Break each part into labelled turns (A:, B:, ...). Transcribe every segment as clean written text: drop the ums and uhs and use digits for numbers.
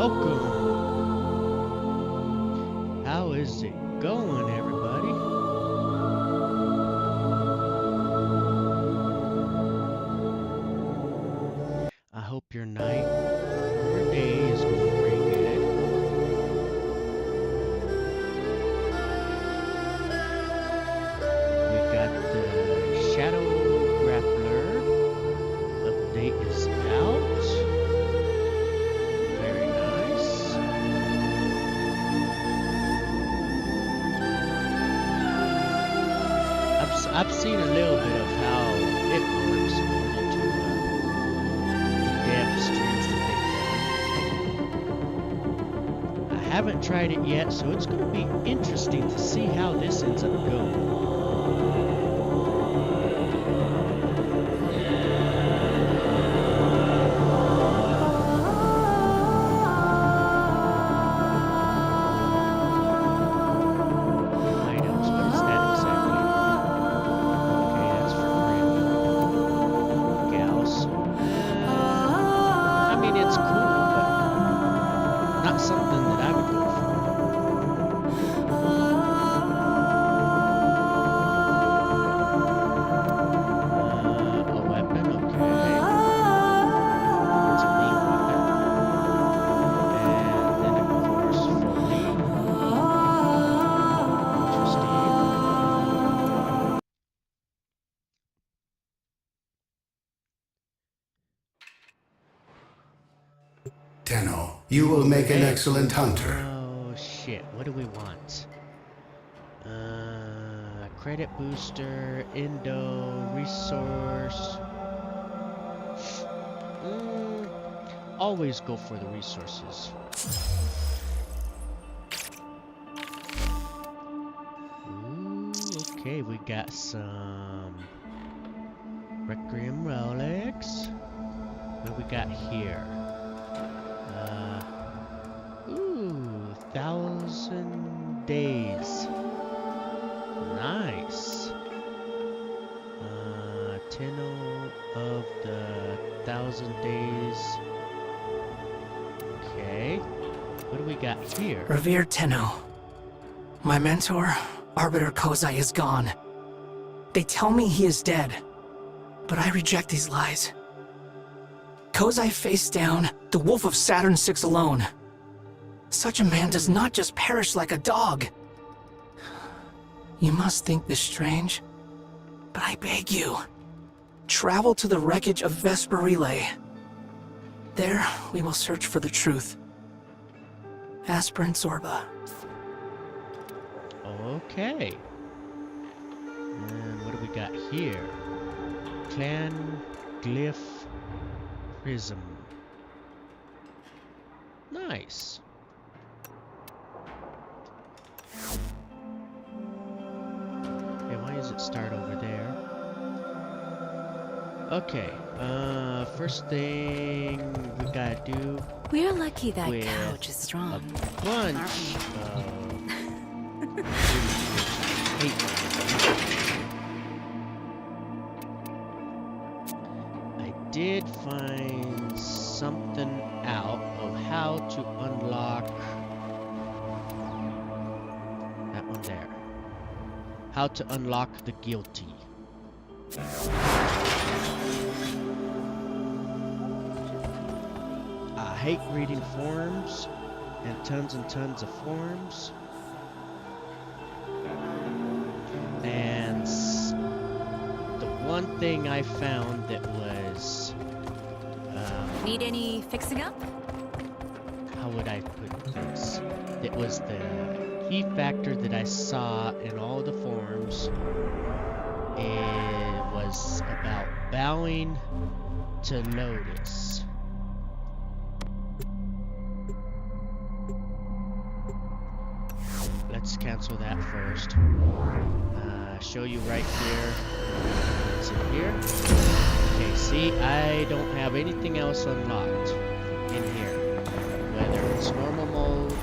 A: welcome. How is it going, everybody? I hope your night or your day is going pretty good. We got the Shadow Grappler update is out. Very nice. I've seen a little bit of how it works according to the dev streams that they've done. I haven't tried it yet, so it's going to be interesting to see how this ends up going.
B: You will make an excellent hunter.
A: Oh shit, what do we want? Credit booster, Indo, resource. Always go for the resources. Ooh, okay, we got some Requiem relics. What do we got here? 1,000 days. Nice. Tenno of the 1,000 days. Okay. What do we got here?
C: Revered Tenno, my mentor, Arbiter Kozai, is gone. They tell me he is dead, but I reject these lies. Kozai faced down the Wolf of Saturn VI alone. Such a man does not just perish like a dog. You must think this strange, but I beg you, travel to the wreckage of Vesperile. There, we will search for the truth. Aspirant Zorba.
A: Okay. And what do we got here? Clan Glyph Prism. Nice. Okay, why does it start over there? Okay, first thing we gotta do.
D: We're lucky that
A: with
D: couch is strong.
A: A bunch of I did find something out of how to unlock that one there. How to unlock the guilty. I hate reading forums and tons of forums. And the one thing I found that was
D: Need any fixing up?
A: how would I put this? It was the key factor that I saw in all the forums. It was about bowing to Lotus. Let's cancel that first. Show you right here. It's in here. Okay, see, I don't have anything else unlocked in here. Whether it's normal mode,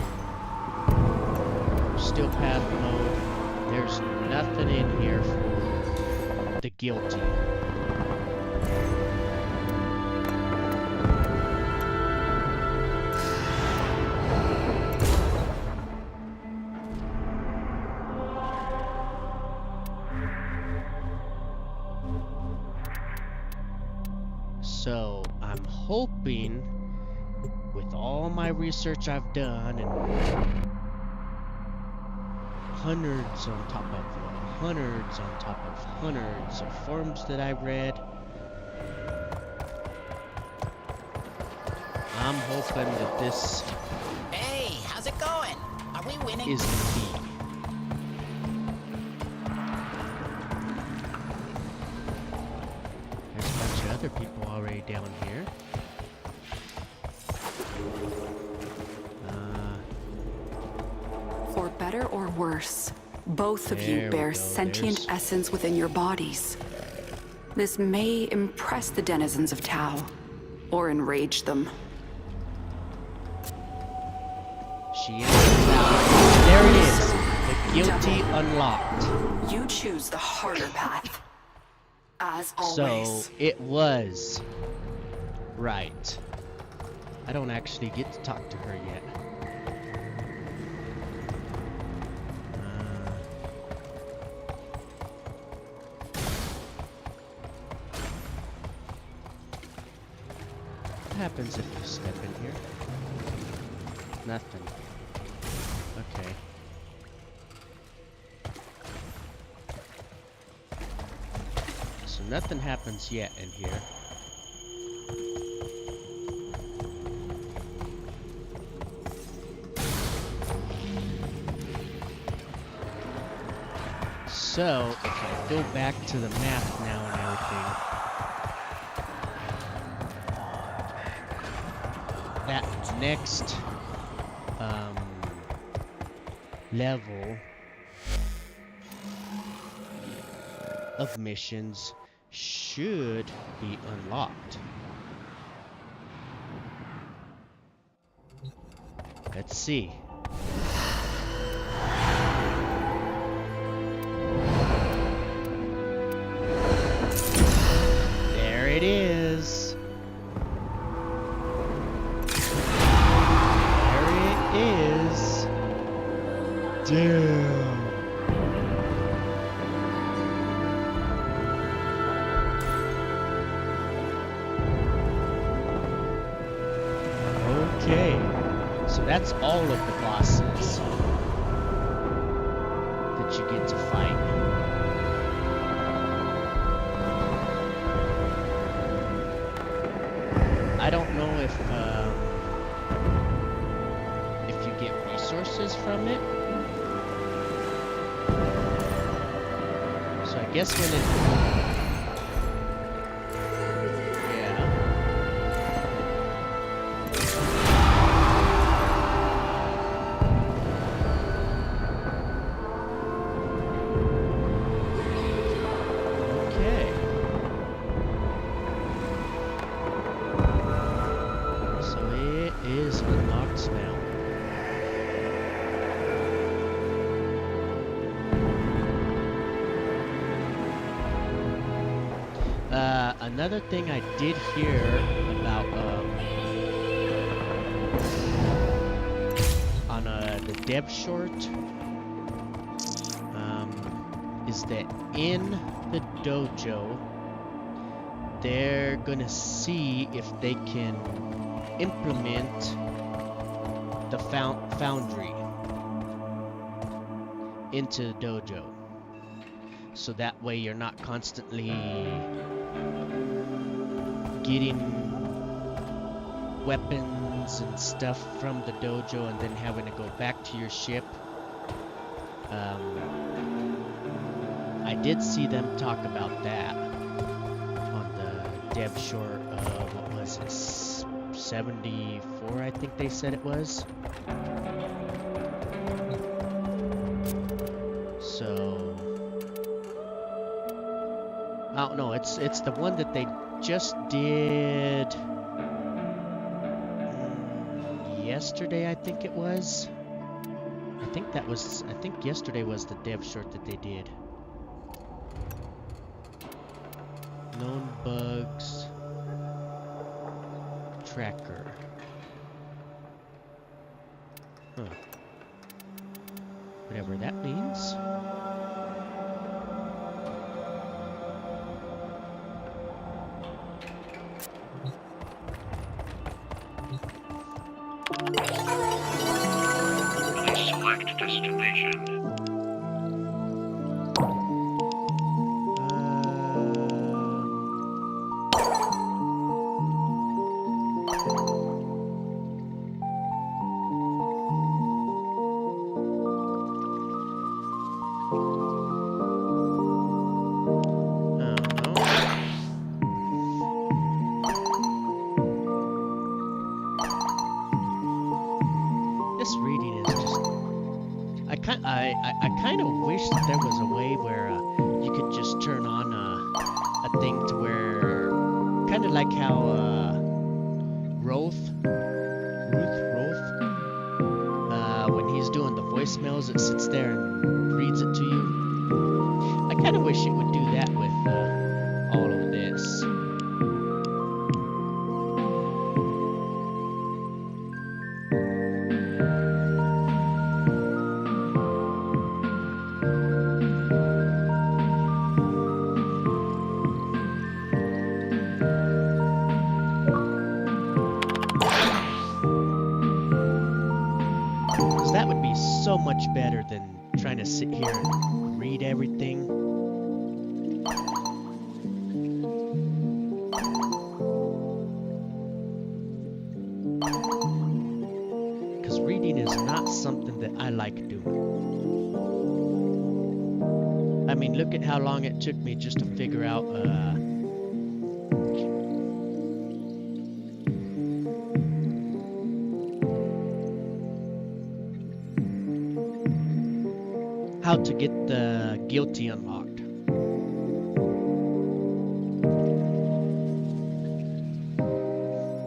A: or still path mode, there's nothing in here for the guilty. hoping, with all my research I've done and hundreds on top of hundreds on top of hundreds of forums that I read, I'm hoping that this
E: Hey, how's it going? Are we winning?
A: is the key. There's a bunch of other people already down here.
F: For better or worse, both of
A: There
F: you
A: we
F: bear
A: go,
F: sentient
A: there's-
F: essence within your bodies. This may impress the denizens of Tau, or enrage them.
A: She is unlocked. There it is. The guilty unlocked.
F: You choose the harder path. As
A: So
F: always.
A: it was right. I don't actually get to talk to her yet. What happens if you step in here? Nothing. Okay. So nothing happens yet in here. So if I go back to the map now and everything, that next level of missions should be unlocked. Let's see. There it is. There it is. Damn. Okay, so that's all of the bosses that you get to fight. I don't know if you get resources from it. So I guess when it... Yeah. Okay. So it is unlocked now. Another thing I did hear about on the dev short is that in the dojo they're gonna see if they can implement the foundry into the dojo, so that way you're not constantly getting weapons and stuff from the dojo and then having to go back to your ship. I did see them talk about that on the dev short. What was it? 74, I think they said it was. So I don't know. It's the one that they just did yesterday, I think it was. I think yesterday was the dev short that they did. Known bugs tracker. Huh. Whatever that means.
G: destination.
A: This reading is just. I kind of wish that there was a way where you could just turn on a thing to where, kind of like how Ruth, when he's doing the voicemails, it sits there and reads it to you. I kind of wish it would do that with all of this. That would be so much better than trying to sit here and read everything. Because reading is not something that I like doing. I mean, look at how long it took me just to figure out how to get the guilty unlocked.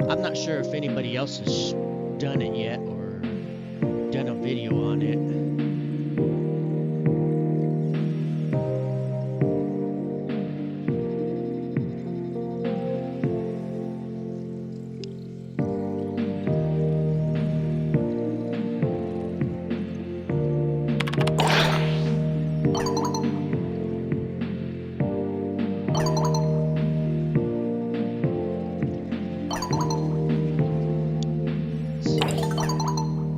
A: I'm not sure if anybody else has done it yet or done a video on it.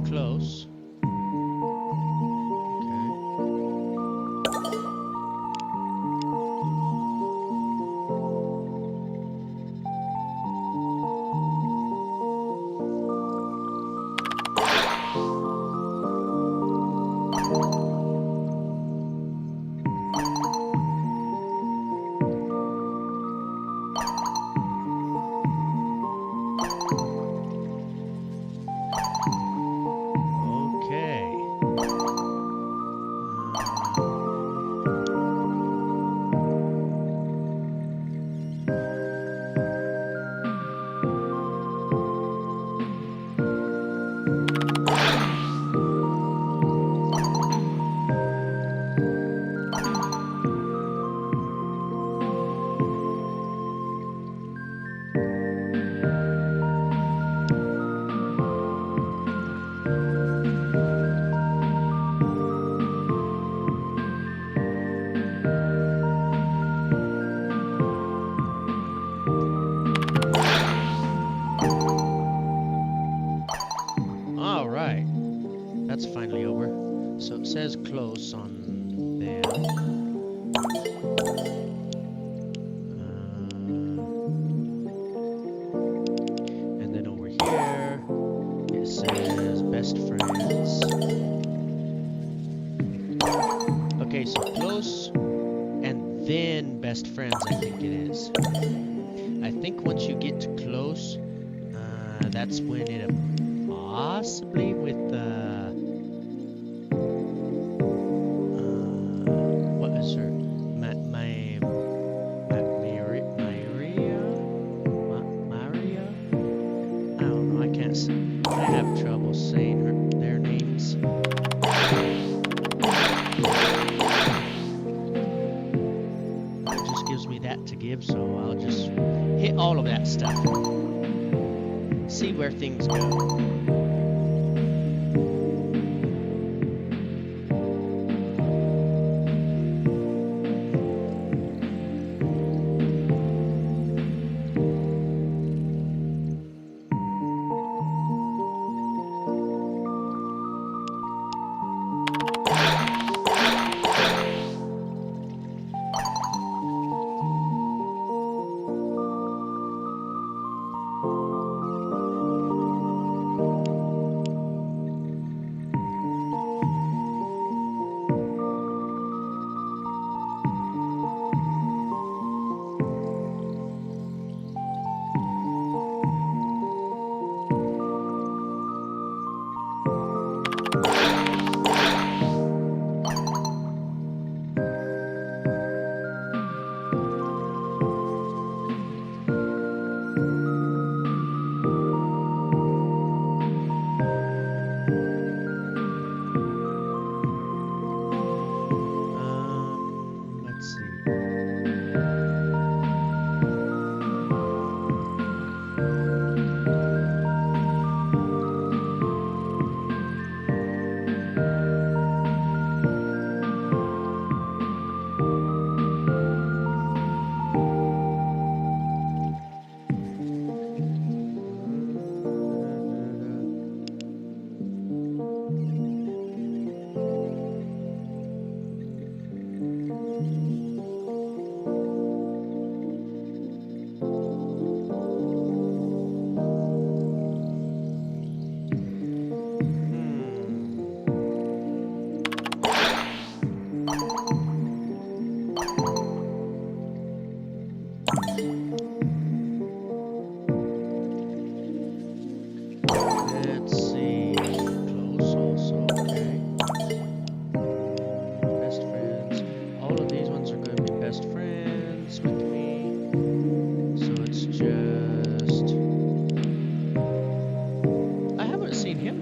A: Close. That's finally over. So it says close on there. And then over here, it says best friends. Okay, so close, and then best friends, I think it is. I think once you get to close, that's when it possibly with what is her? Maria? I don't know. I can't. I have trouble saying their names. It just gives me that to give, so I'll just hit all of that stuff. See where things go.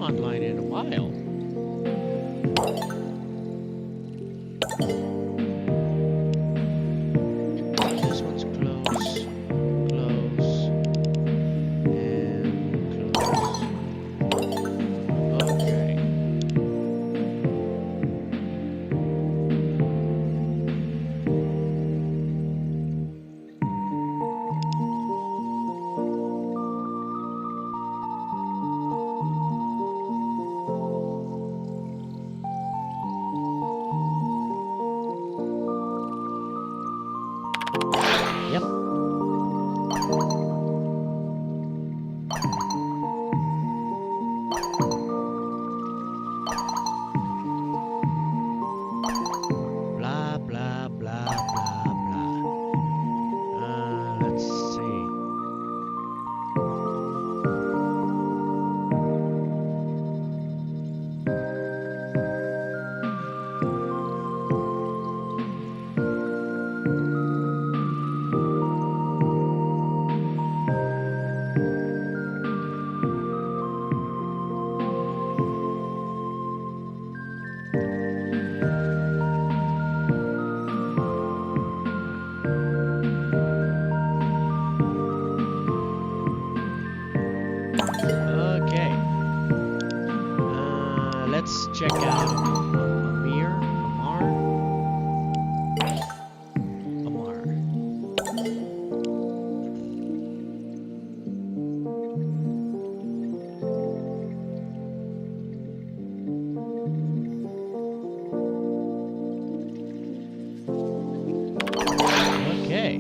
A: online in a while. This one's close, close, and close. Okay. Yep. Blah, blah, blah, blah, blah. Let's see. Okay. Let's check out Amar. Okay.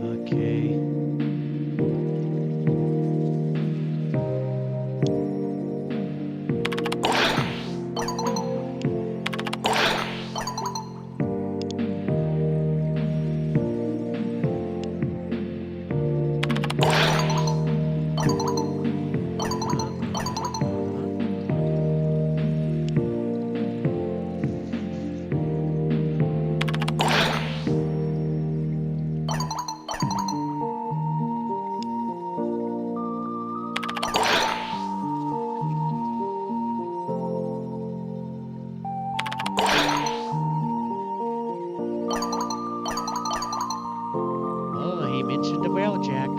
A: Okay. Oh, he mentioned the railjack.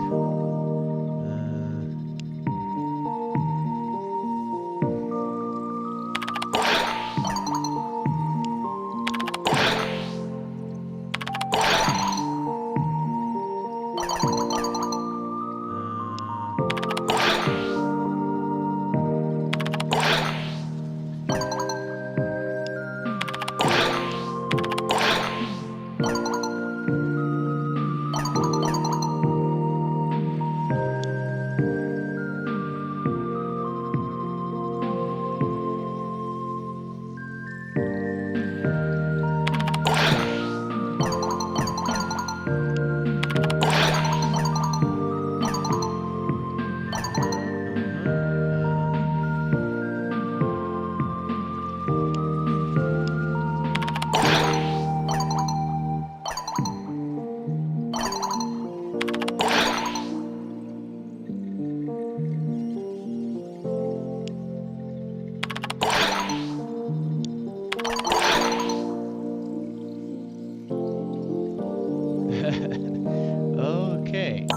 A: Okay.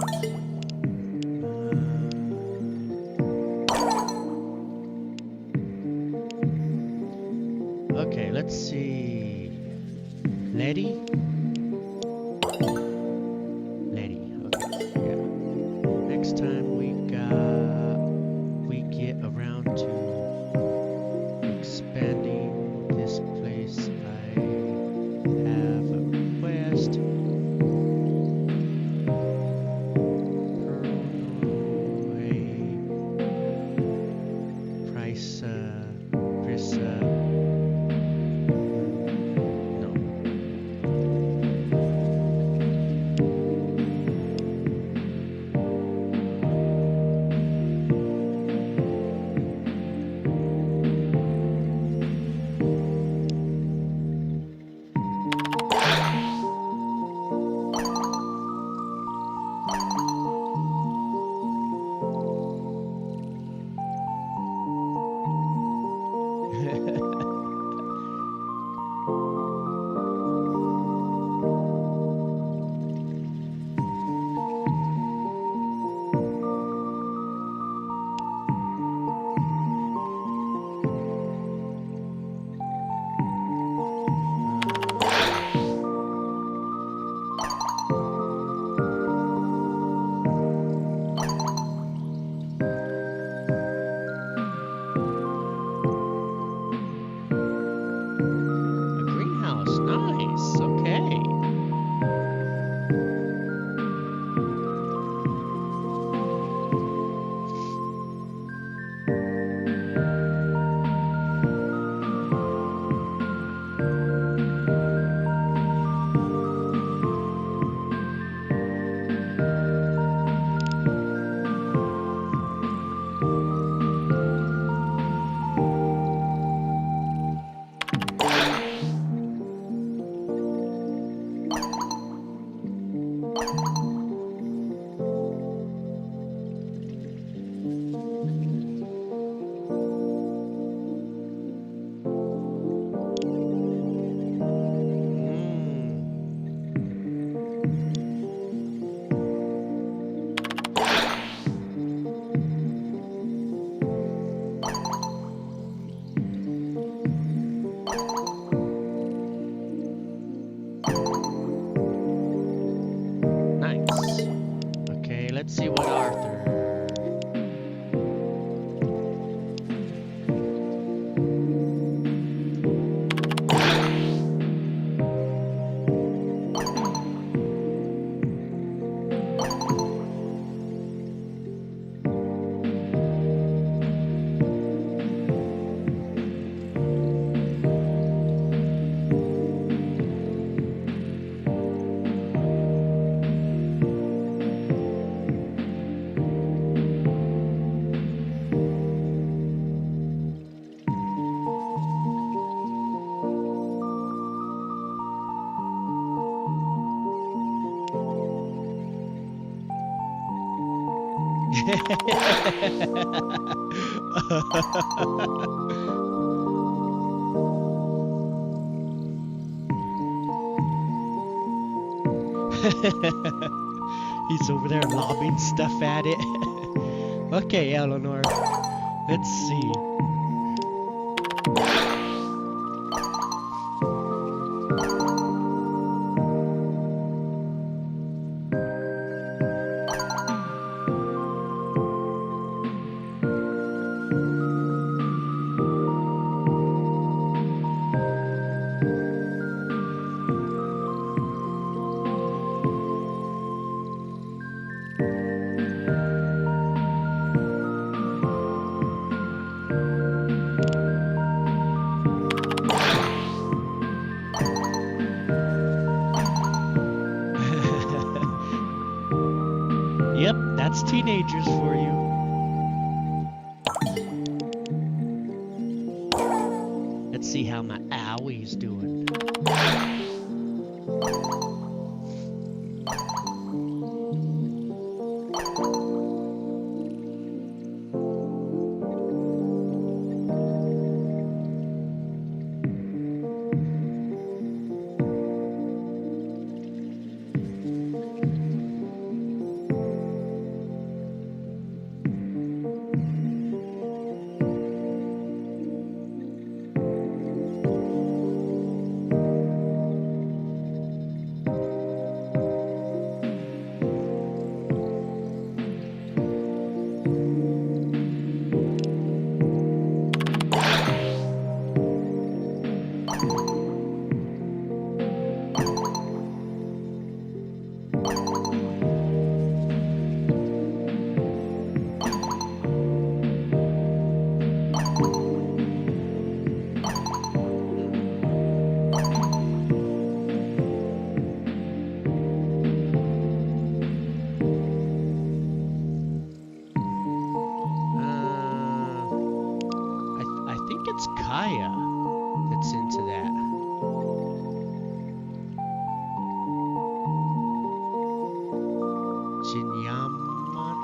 A: Okay, let's see. Letty? Letty, okay, yeah. Next time we get around to expanding this place, I have a request. Price, A greenhouse. Nice. Okay. Nice. Okay, let's see what Arthur. He's over there lobbing stuff at it. Okay, Eleanor. Let's see. Yep, that's teenagers for you. Let's see how my owie's doing. I think it's Kaya that's into that. Jinyaman?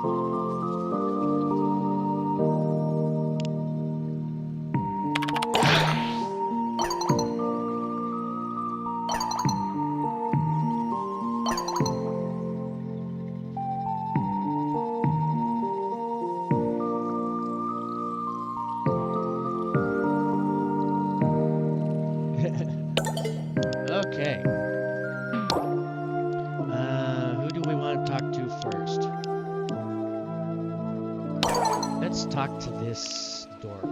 A: Okay. Who do we want to talk to first? Let's talk to this dork.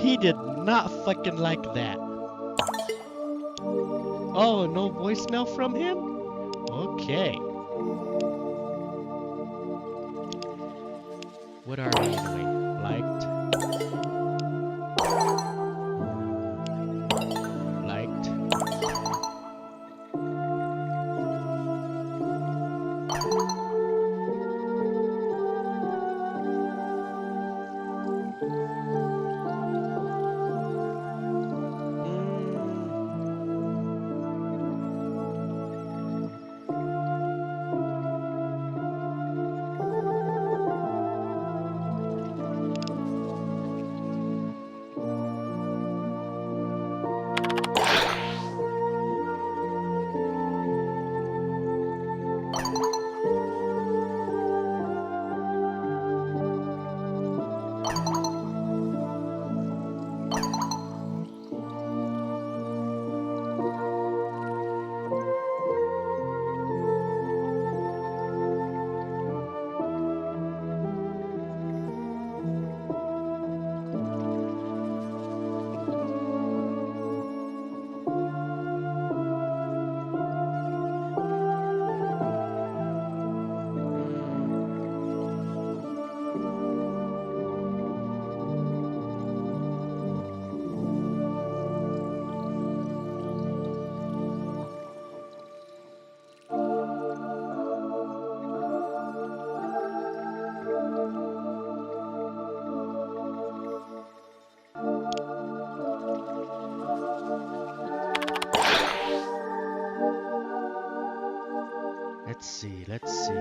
A: He did not fucking like that. Oh, no voicemail from him? Okay. What are we anyway? Liked. Liked. Let's see, let's see.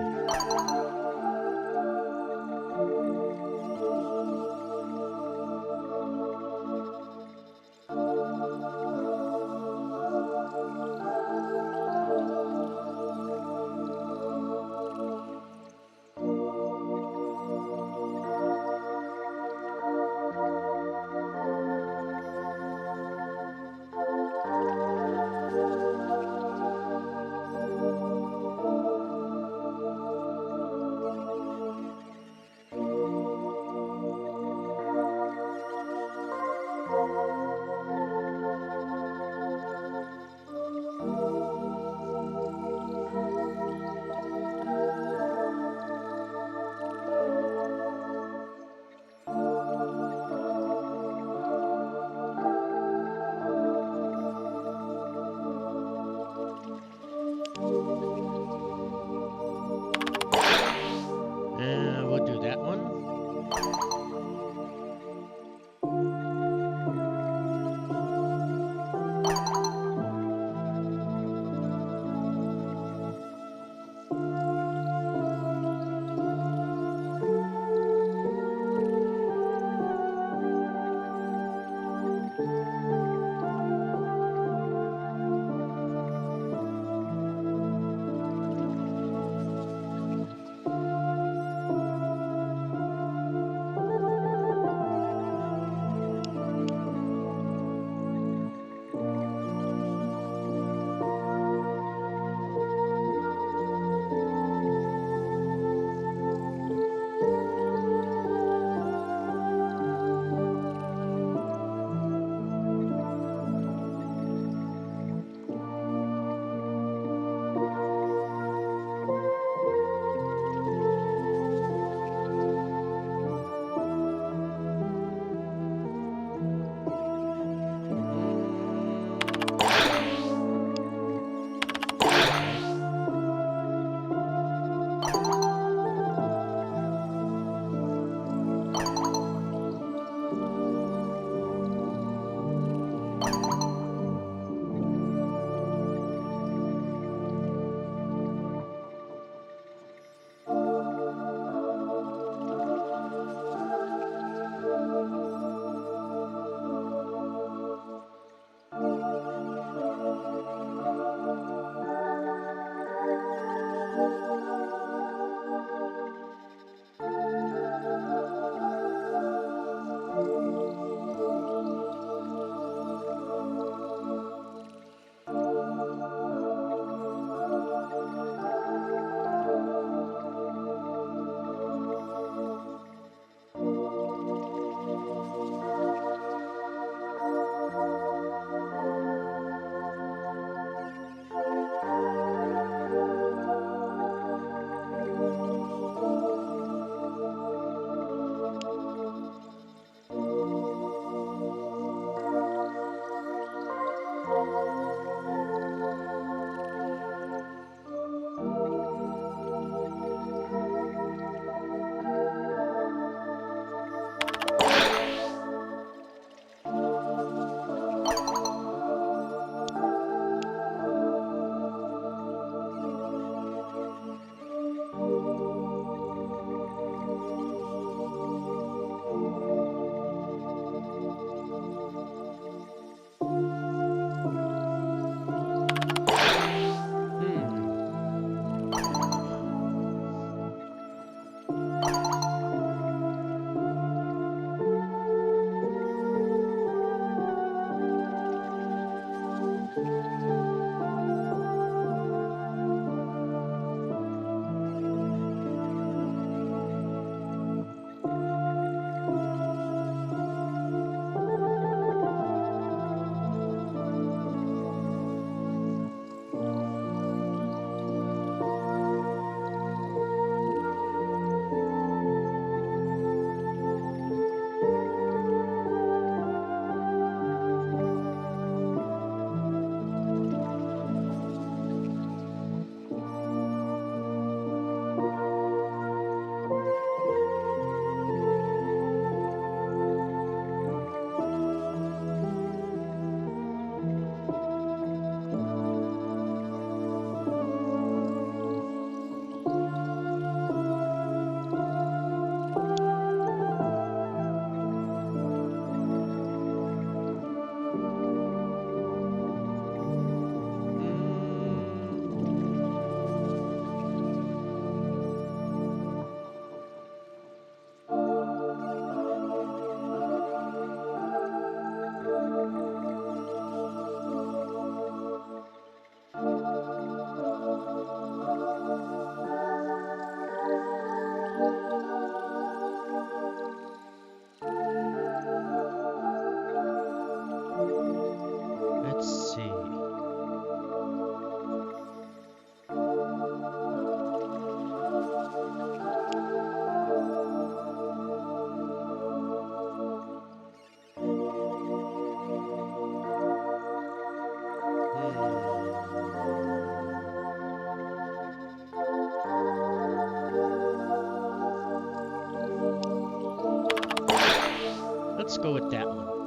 A: let's go with that one.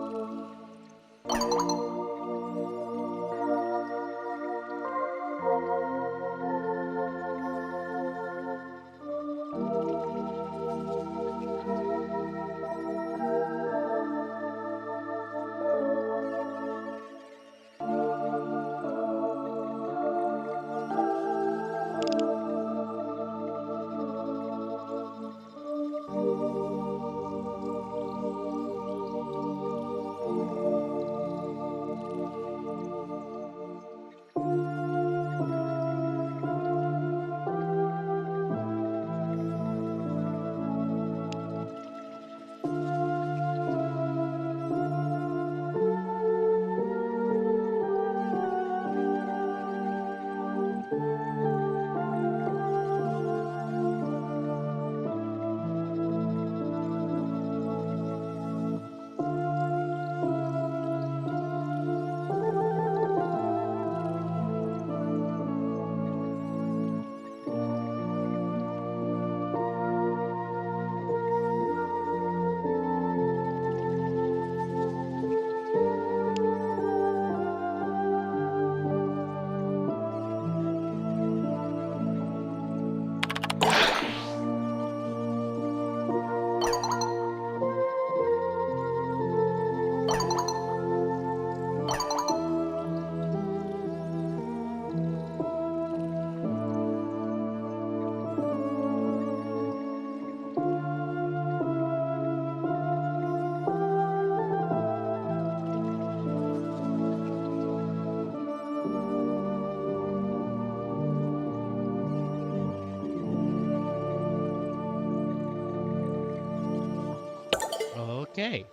A: Okay.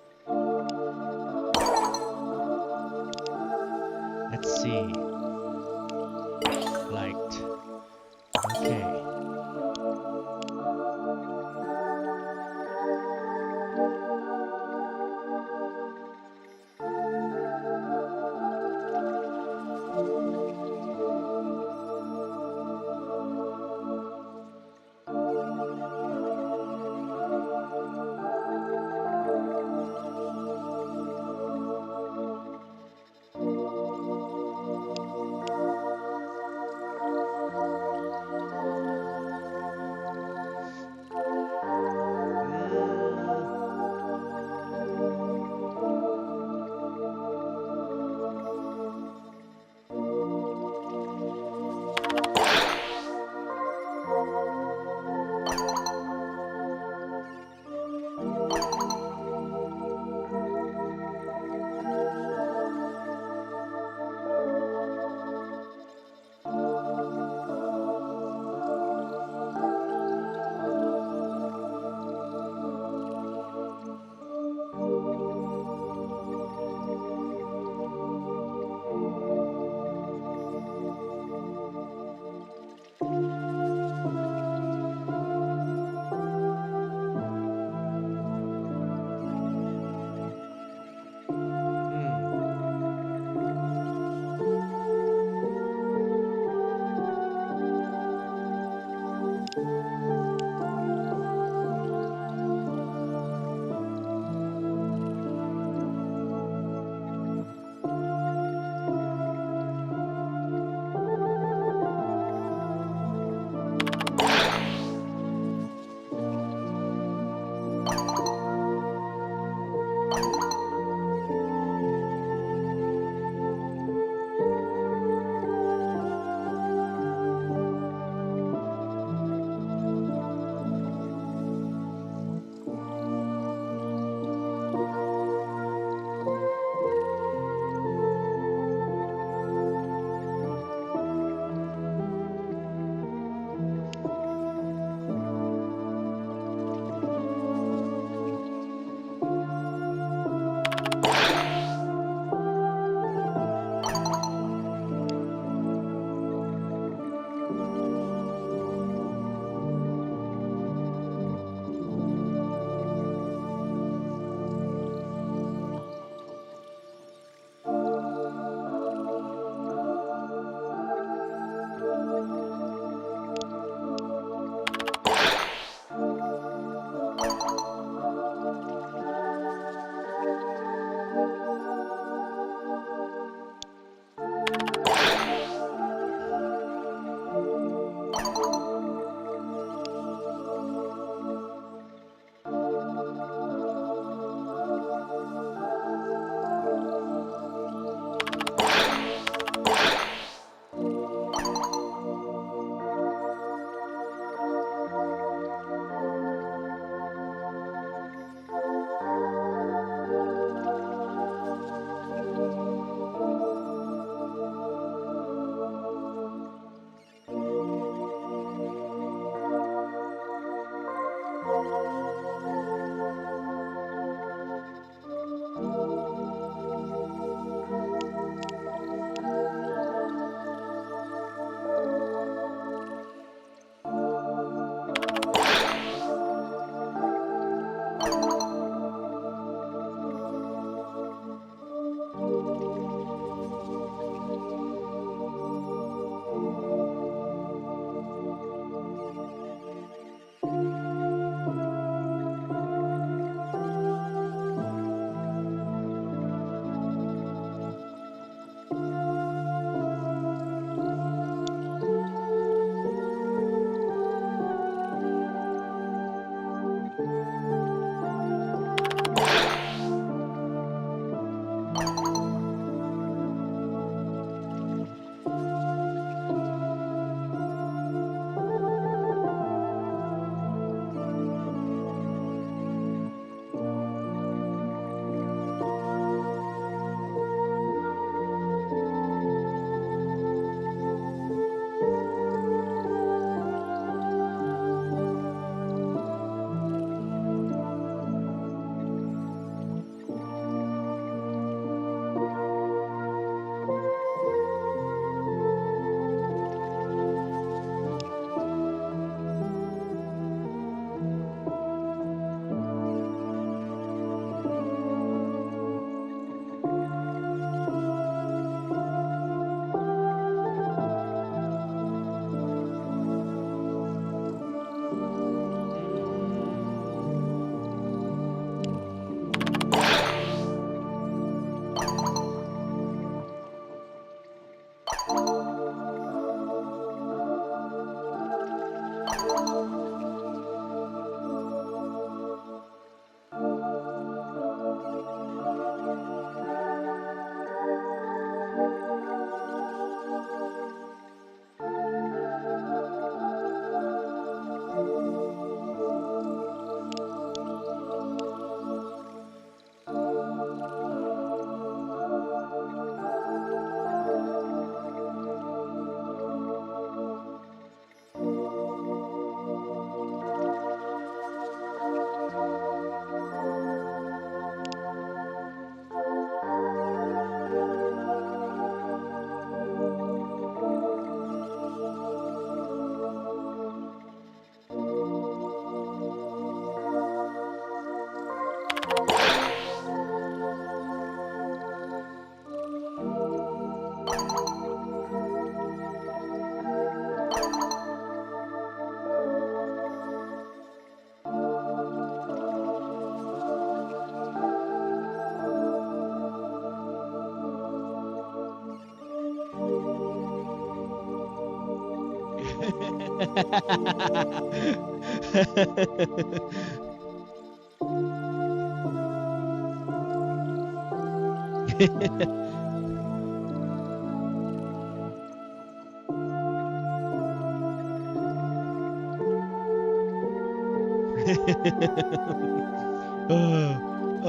A: Let's see. Light. Okay.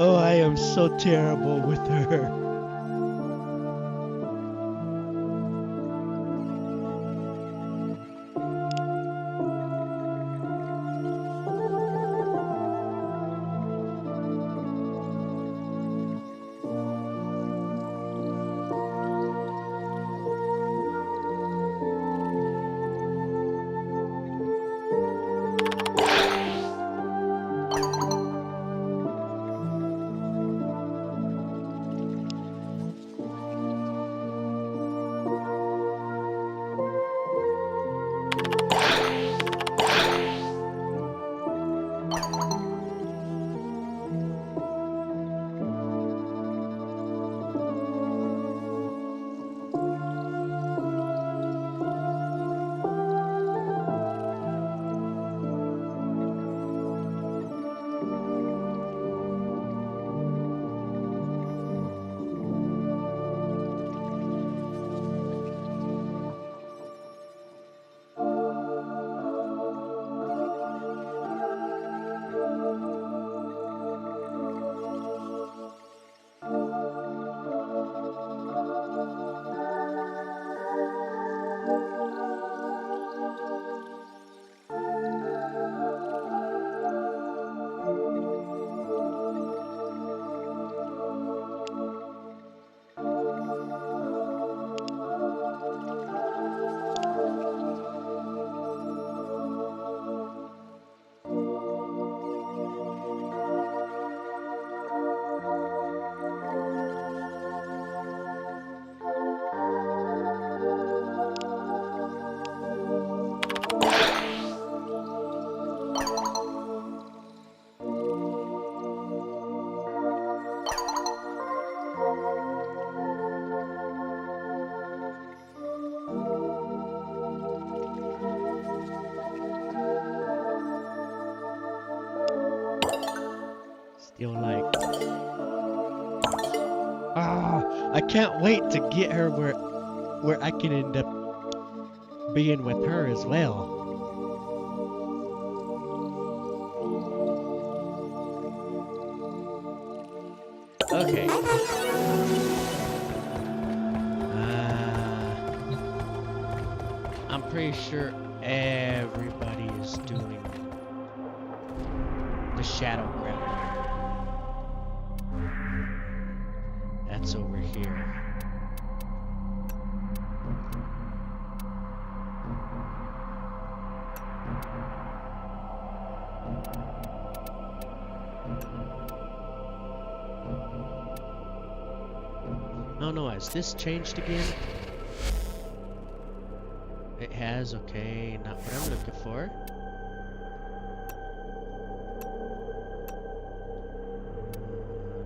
A: Oh, I am so terrible with her. Still like, I can't wait to get her where I can end up being with her as well. Okay. I'm pretty sure everybody is doing the shadow ground. That's over here. Oh no, has this changed again? It has, okay, not what I'm looking for.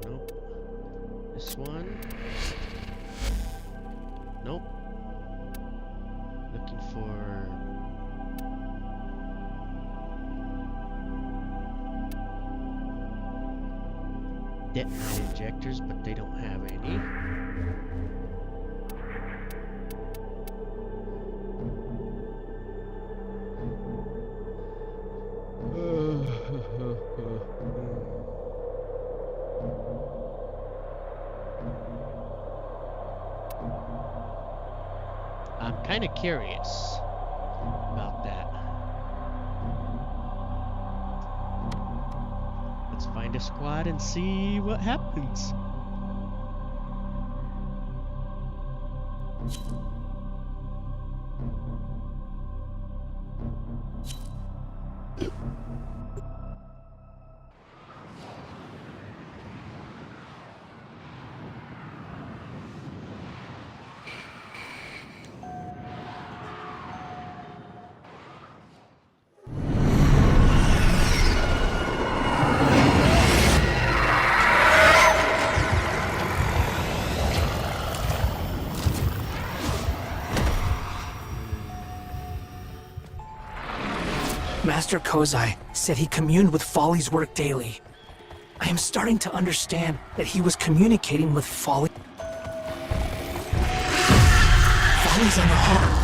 A: Nope. This one. Nope. Looking for... detonite injectors, but they don't have any. I'm kind of curious about that. Let's find a squad and see what happens.
C: Master Kozai said he communed with Folly's work daily. I am starting to understand that he was communicating with Folly. Folly's on the hunt.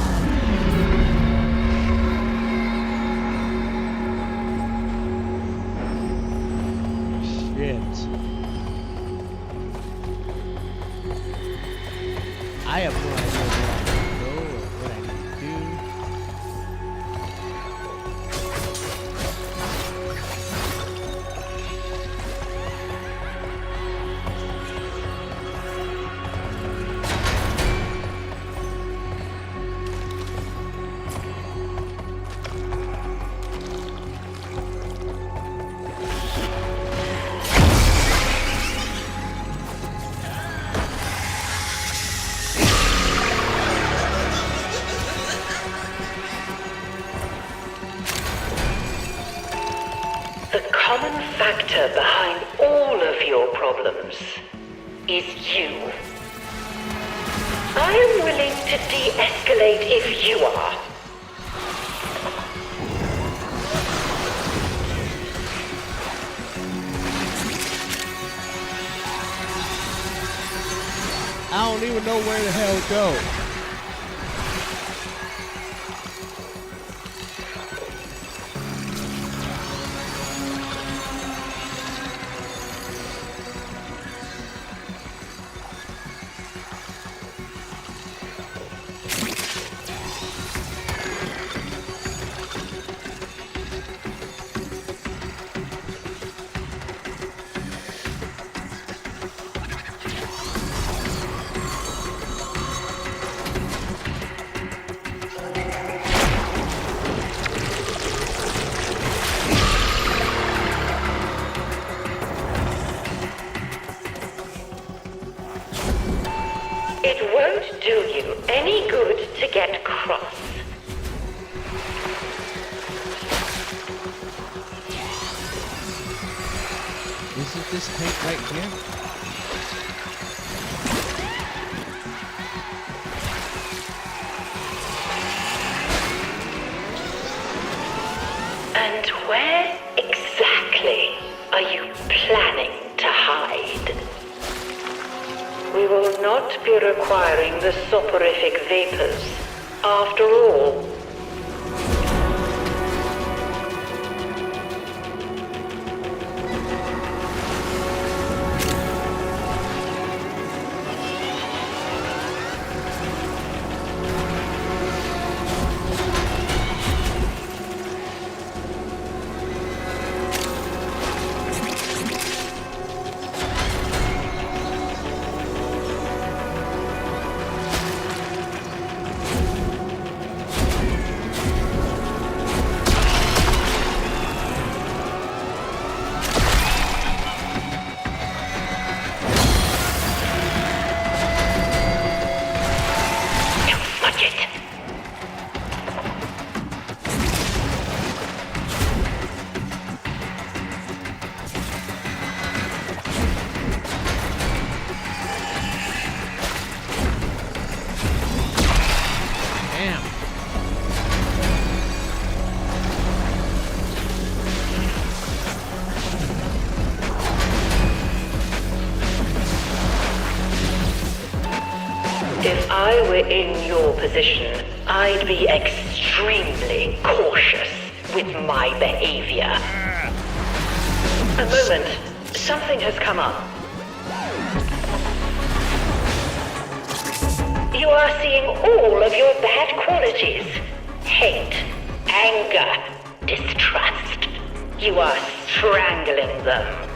A: Shit. I have no idea where I need to go or what I need to do.
G: The common factor behind all of your problems is you. I am willing to de-escalate if you are.
A: I don't even know where the hell to go.
G: It won't do you any good to get cross.
A: Isn't this tank right here?
G: And where exactly are you planning to hide? We will not be requiring the soporific vapors, after all. If I were in your position, I'd be extremely cautious with my behavior. A moment. Something has come up. You are seeing all of your bad qualities. Hate, anger, distrust. You are strangling them.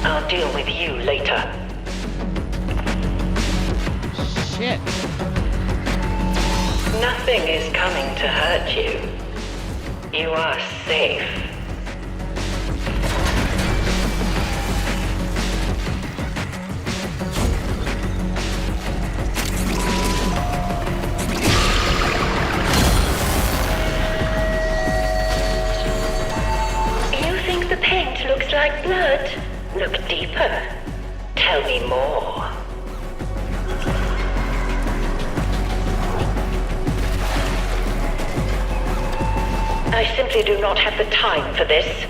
G: I'll deal with you later.
A: Shit.
G: Nothing is coming to hurt you. You are safe. You think the paint looks like blood? Look deeper. Tell me more. I simply do not have the time for this.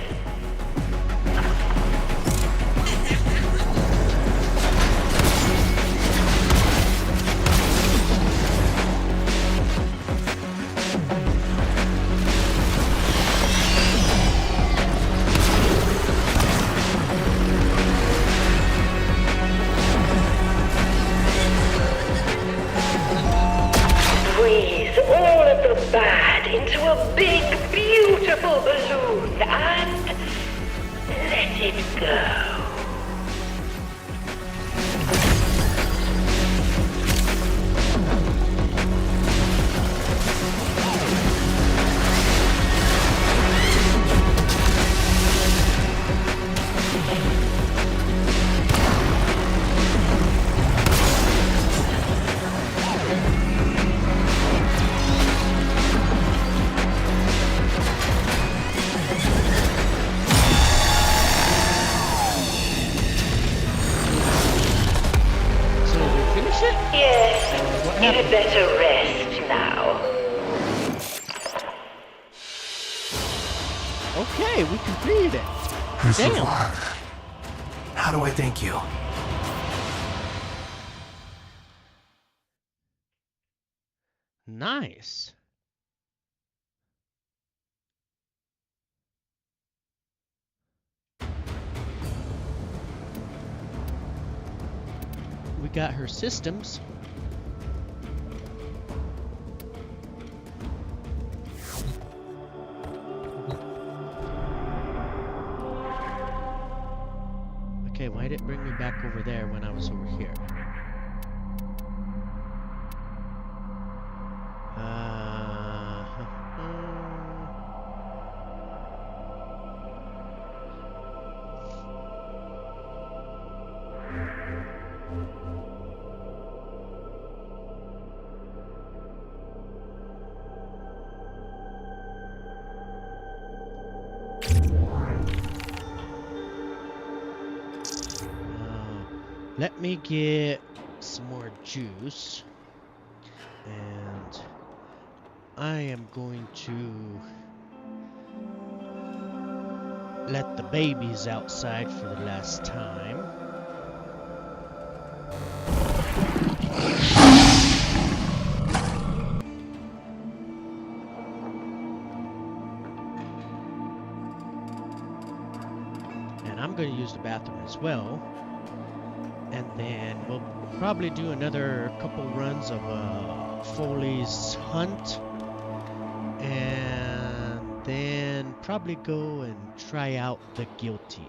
G: Breathe all of the bad into a big, beautiful balloon and let it go. Yes, you had better rest now.
A: Okay, we completed it.
B: You
A: Damn.
B: survived.
C: How do I thank you?
A: Nice. We got her systems. Okay, why did it bring me back over there when I was over here? Let me get some more juice, and I am going to let the babies outside for the last time. And I'm going to use the bathroom as well. And then we'll probably do another couple runs of Foley's Hunt. And then probably go and try out the Guilty.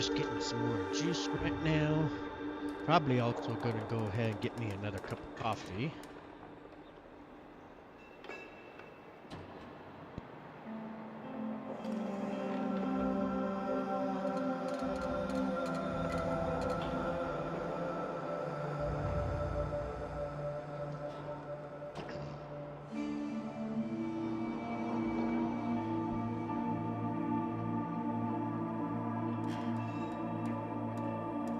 A: just getting some more juice right now. Probably also gonna go ahead and get me another cup of coffee.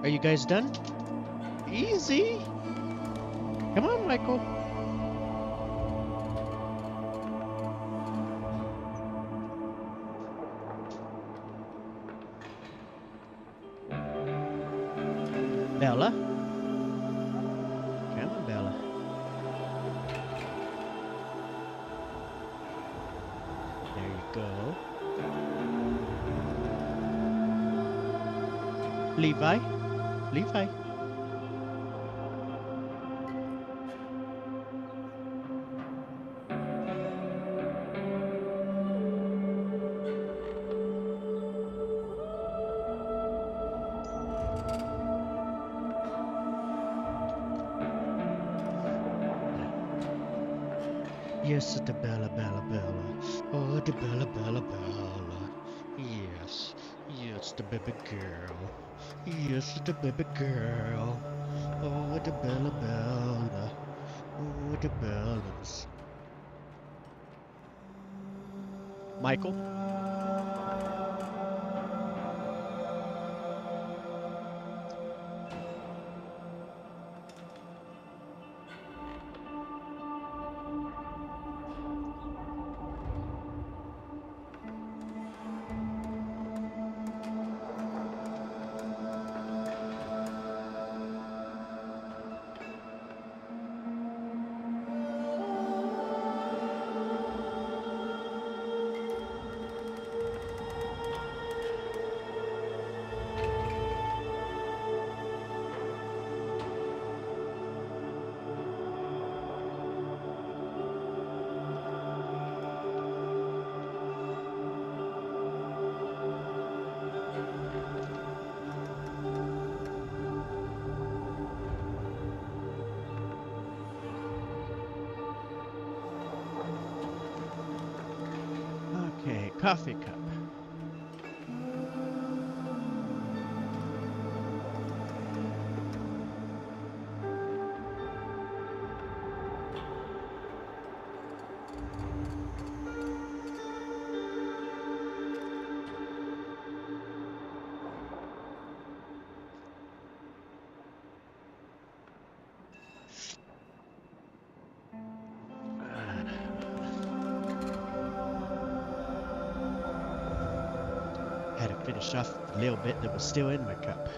A: Are you guys done? Easy. Come on, Michael. Bella. Come on, Bella. There you go. Levi. Levi. Yes, the Bella, Bella, Bella. Oh, the Bella, Bella, Bella. Yes, yes, the baby girl. Yes, the baby girl. Oh, the Bella, Bella. Oh, the Bellas. Michael? Okay, coffee cup. Had to finish off the little bit that was still in my cup.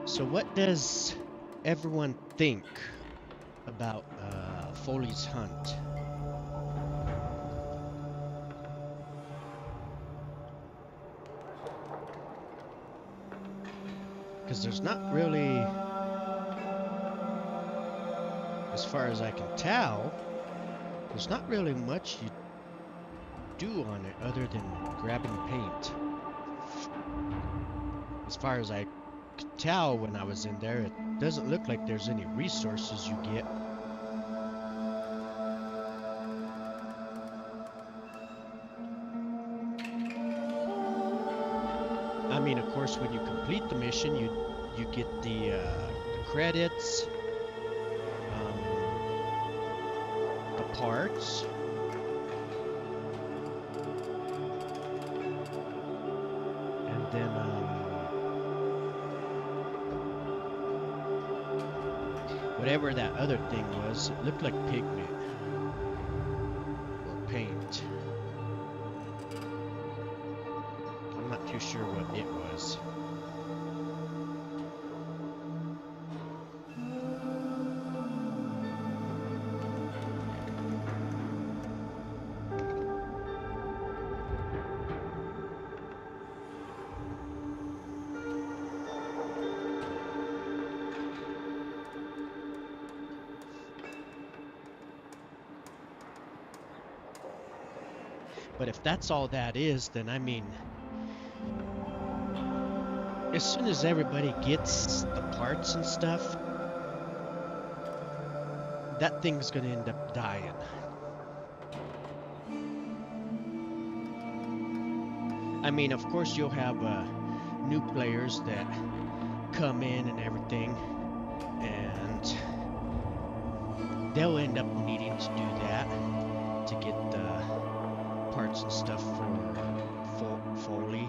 A: So what does everyone think about Foley's hunt? Because there's not really, as far as I can tell, there's not really much you do on it other than grabbing paint. As far as I could tell when I was in there, it doesn't look like there's any resources you get. mean, of course, when you complete the mission, you get the credits, the parts. And then whatever that other thing was, it looked like pigment or paint. I'm not too sure what it was. But if that's all that is, then I mean, as soon as everybody gets the parts and stuff, that thing's gonna end up dying. I mean, of course, you'll have new players that come in and everything, and they'll end up needing to do that to get the parts and stuff for Foley.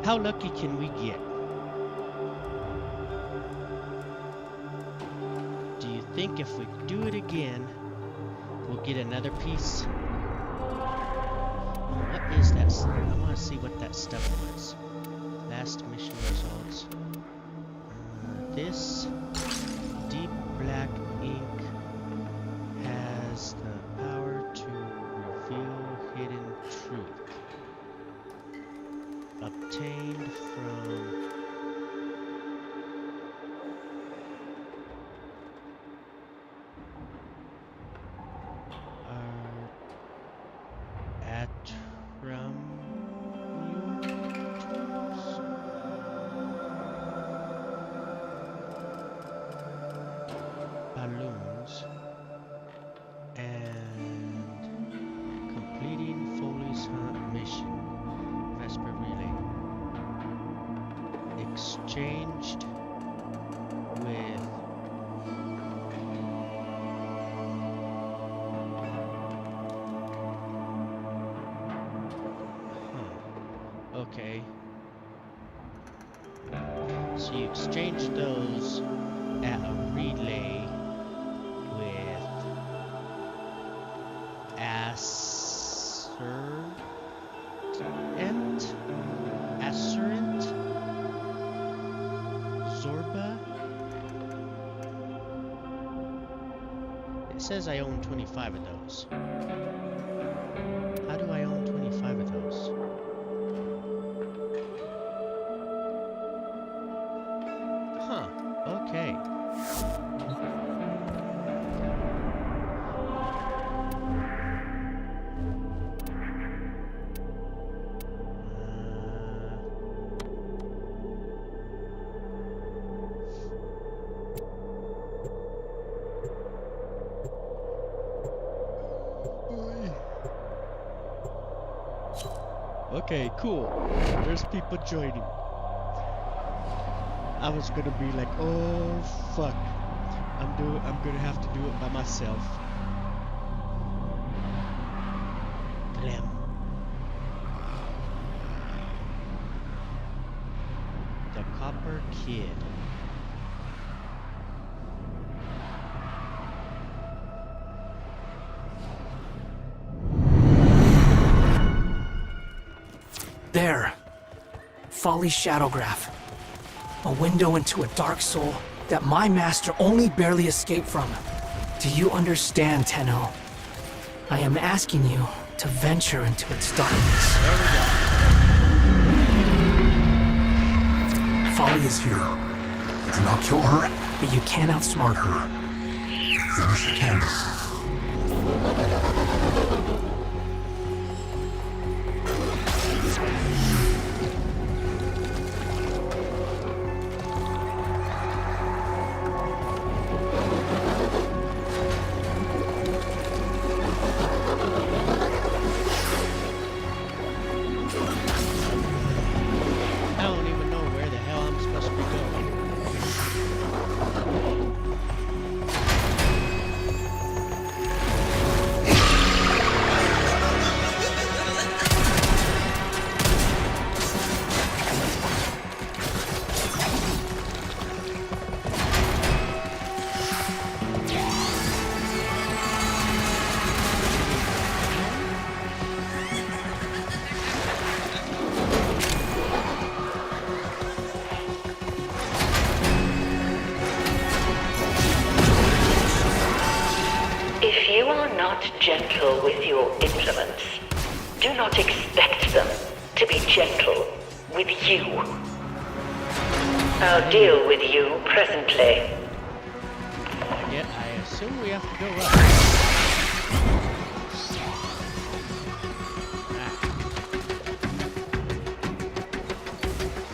A: How lucky can we get? Do you think if we do it again, we'll get another piece? What is that? I want to see what that stuff was. Last mission results. This deep black ink has the power to reveal hidden truth. Obtained from balloons and completing Foley's Hunt mission. Vesper Relay. Exchanged with okay. So you exchange those at a relay with Assurant, Zorba. It says I own 25 of those. How do I own 25 of those? Huh, okay. Okay, cool. There's people joining. I was gonna be like, oh fuck, I'm gonna have to do it by myself. Clem. The Copper Kid.
C: There. Folly's Shadowgraph. A window into a dark soul that my master only barely escaped from. Do you understand, Tenno? I am asking you to venture into its darkness.
A: There we go.
C: Folly is here.
B: You cannot kill her.
C: But you can outsmart her.
B: Finish the can.
A: I don't even know where the hell I'm supposed to be going.
G: If you are not gentle with your implements, do not expect them to be gentle with you. I'll deal with you presently.
A: I assume we have to go up.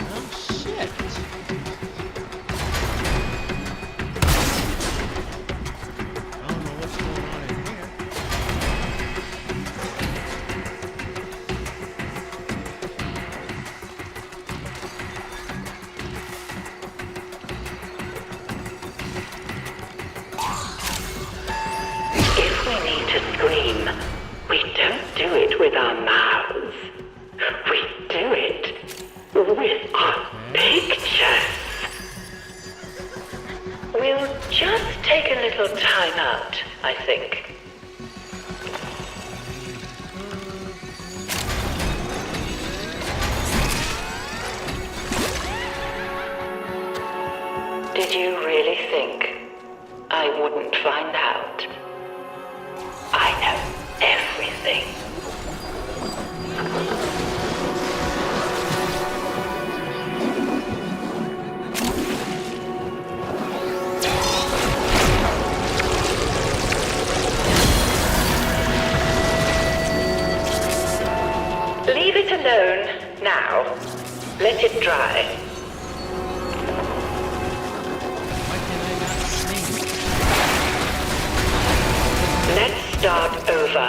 A: Oh shit. I don't know what's going on in here.
G: If we need to scream, we don't do it with our mouths. We do it with our pictures. We'll just take a little time out, I think. Did you really think I wouldn't find out? I know everything. Leave it alone now. Let it dry.
A: Why can I not see?
G: Let's start over.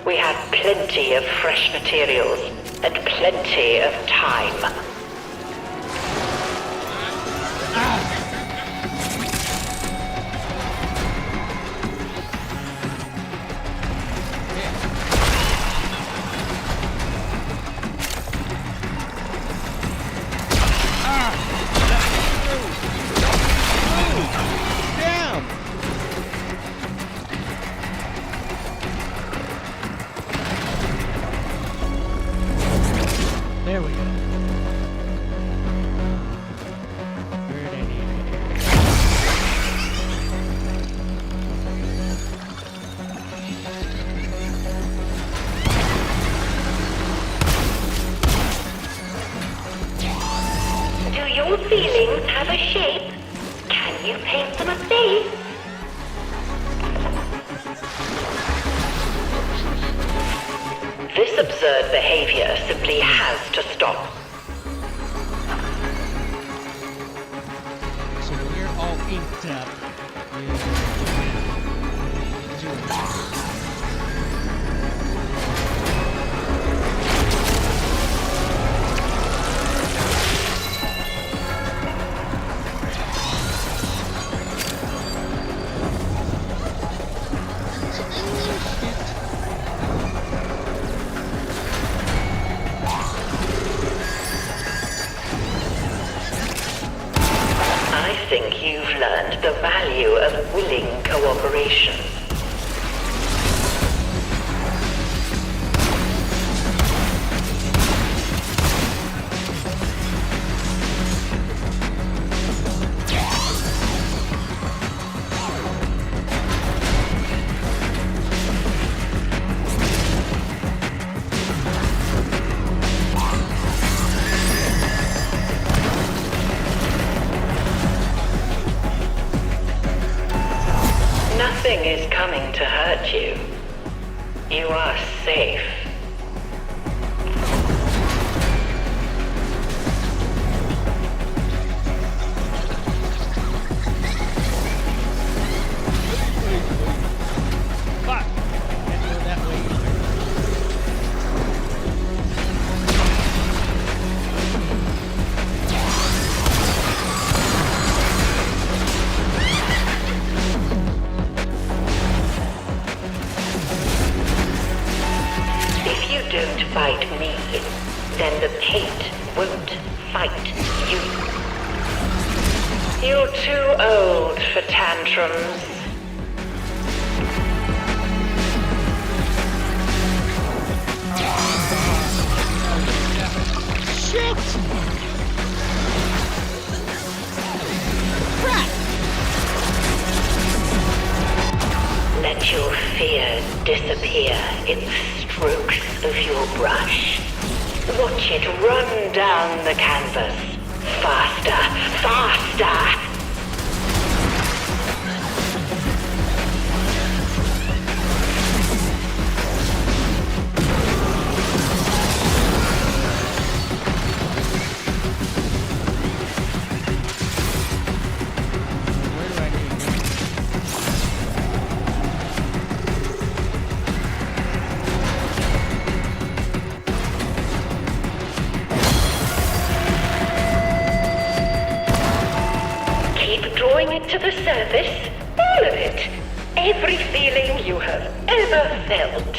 G: We have plenty of fresh materials and plenty of time.
A: Damn! There we go. Where did I need it?
G: Do your feelings have a shape? Can you paint them a face? This absurd behavior simply has to stop.
A: So we're all inked up.
G: I think you've learned the value of willing cooperation. Nothing is coming to hurt you. You are safe.
A: Fuck! Can't go that way either.
G: If you don't fight me, then the Pate won't fight you. You're too old for tantrums.
A: Shit!
G: Let your fear disappear in the strokes of your brush. Watch it run down the canvas. Faster, faster!
A: Where do I need to go?
G: Keep drawing it to the surface. All of it. Every feeling you have ever felt.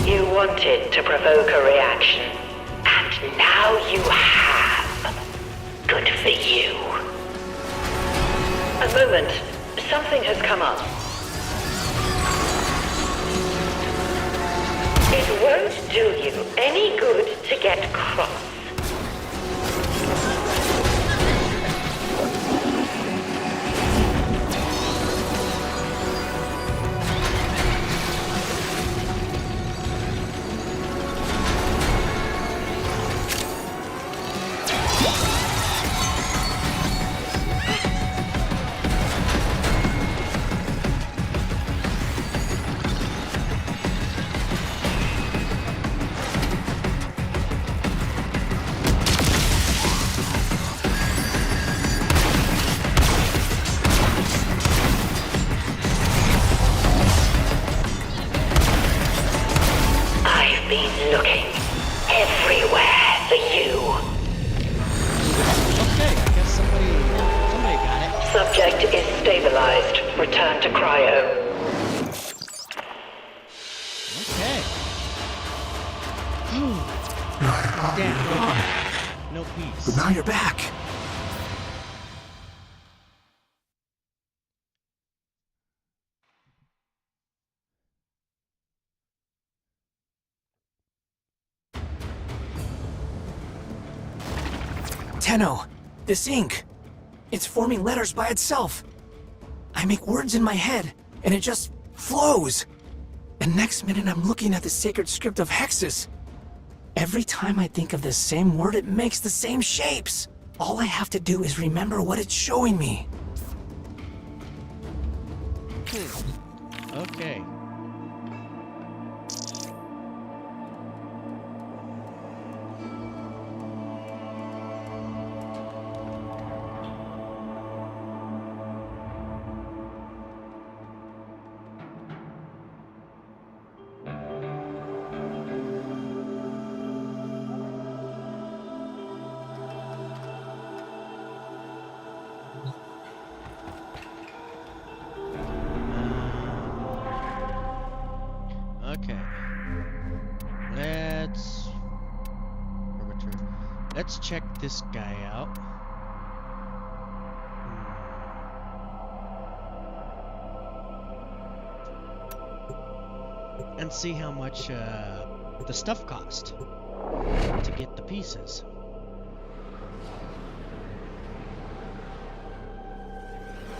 G: You wanted to provoke a reaction, and now you have. Good for you. A moment. Something has come up. It won't do you any good to get cross. Been looking everywhere for you.
A: Okay, I guess somebody got it.
G: Subject is stabilized. Return to cryo.
A: Okay. Damn. No peace.
C: But now you're back. Tenno, this ink. It's forming letters by itself. I make words in my head, and it just flows. And next minute I'm looking at the sacred script of hexes. Every time I think of the same word, it makes the same shapes. All I have to do is remember what it's showing me.
A: Okay. Okay. Let's check this guy out. And see how much the stuff cost to get the pieces.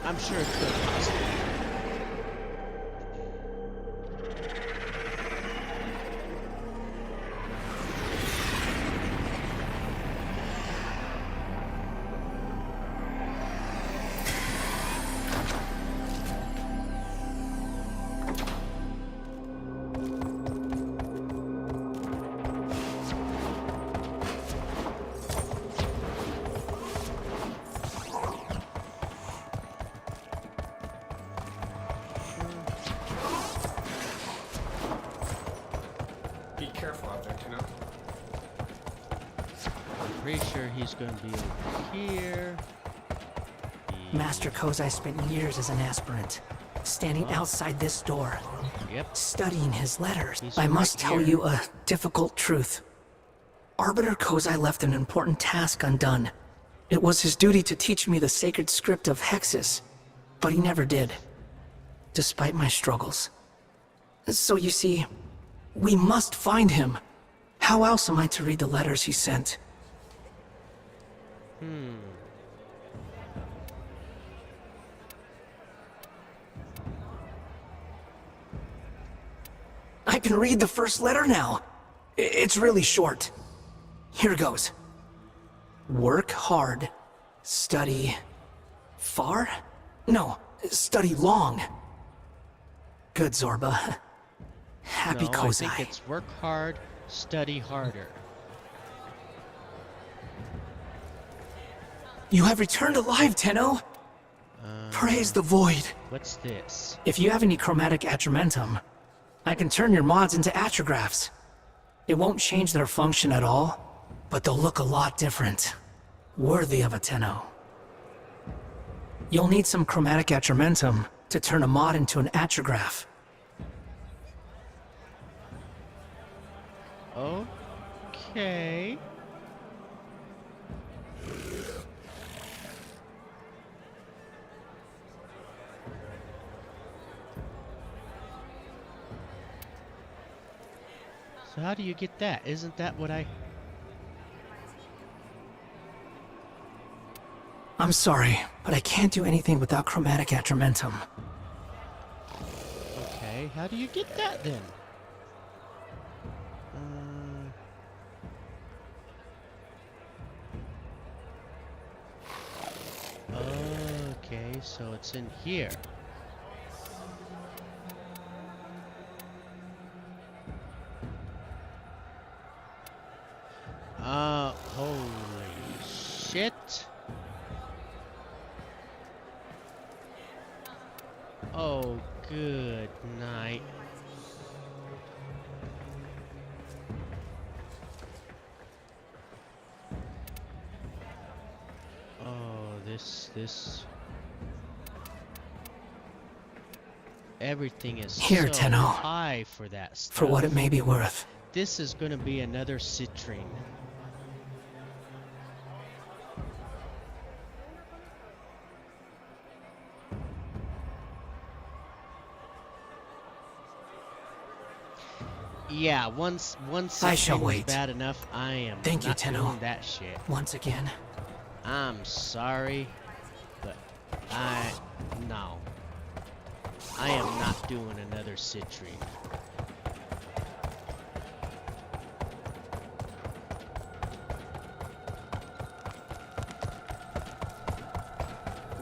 A: I'm sure it's gonna cost. Pretty sure he's going to be over here.
C: Master Kozai spent years as an aspirant, standing outside this door, studying his letters. I must tell you a difficult truth. Arbiter Kozai left an important task undone. It was his duty to teach me the sacred script of hexes, but he never did, despite my struggles. So you see, we must find him. How else am I to read the letters he sent? I can read the first letter now. It's really short. Here goes. Work hard. Study... far? No, study long. Good, Zorba. Happy
A: No,
C: Kozai.
A: I think it's work hard, study harder.
C: You have returned alive, Tenno! Praise the void.
A: What's this?
C: If you have any chromatic atramentum, I can turn your mods into atrographs. It won't change their function at all, but they'll look a lot different. Worthy of a Tenno. You'll need some chromatic atramentum to turn a mod into an atrograph.
A: Okay. So how do you get that? Isn't that what I...
C: I'm sorry, but I can't do anything without chromatic atramentum.
A: Okay, how do you get that then? Okay, so it's in here. Holy shit. Oh, good night. Oh, this... Everything is
C: Here,
A: so
C: Tenno.
A: high for that stuff.
C: For what it may be worth.
A: This is gonna be another citrine. Yeah, once
C: I shall
A: citrine was
C: wait.
A: bad enough, I am
C: Thank you,
A: not
C: Tenno.
A: doing that shit.
C: Once again.
A: I'm sorry, but no. I am not doing another citrine.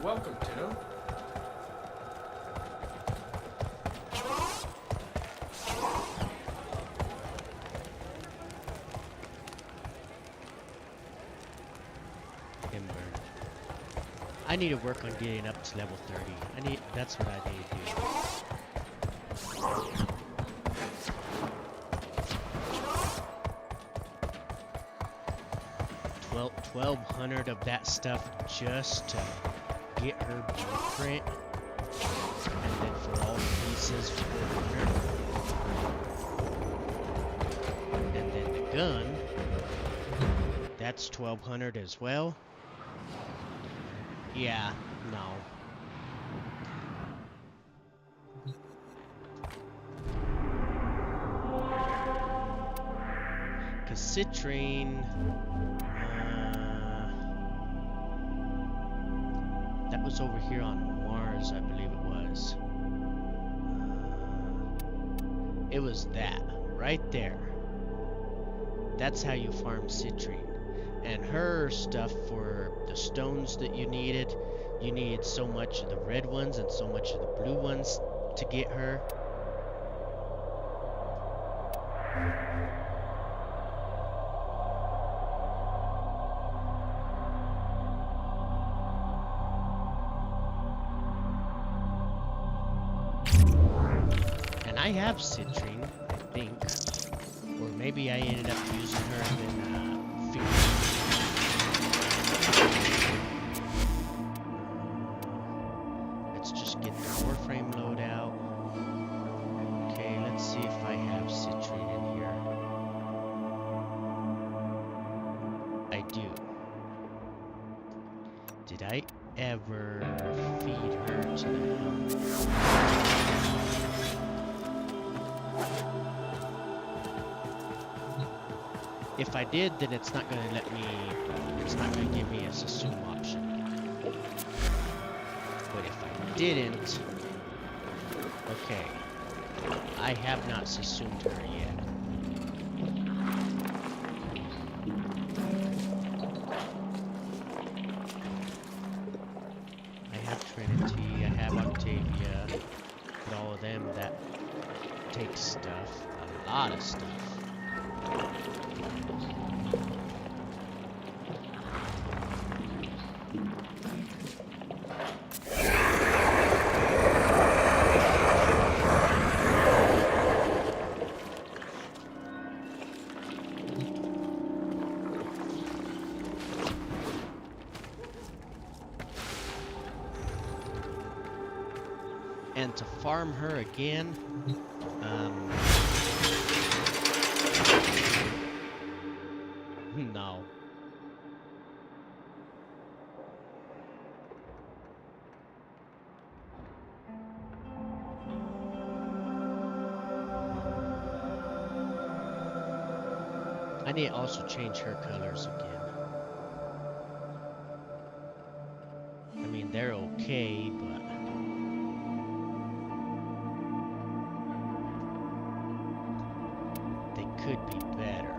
H: Welcome, Tenno.
A: Timber. I need to work on getting up to level 30. That's what I need to do. 1200 of that stuff just to get her blueprint, and then for all the pieces 400, and then the gun, that's 1200 as well. Yeah, no. Cause citrine, that was over here on Mars, I believe it was. It was that, right there. That's how you farm citrine. And her stuff for the stones that you needed so much of the red ones and so much of the blue ones to get her. And I have citrine, I think. Or maybe I ended up using her and then figured. Let's just get the Warframe load out. Okay, let's see if I have citrine in here. I do. Did I ever feed her to the helm? If I did, then it's not going to let me, it's not going to give me a Sassoon option. But if I didn't, okay, I have not Sassooned her yet. I have Trinity, I have Octavia, but all of them, that takes stuff, a lot of stuff. And to farm her again, I need to also change her colors again. I mean, they're okay, but they could be better.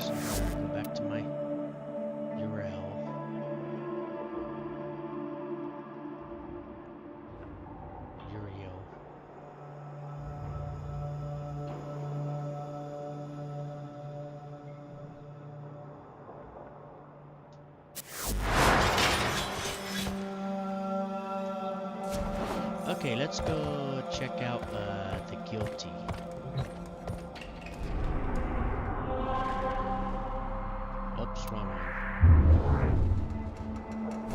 A: Go back to my Urile. Urile. Okay, let's go check out the guilty. Oops, wrong one.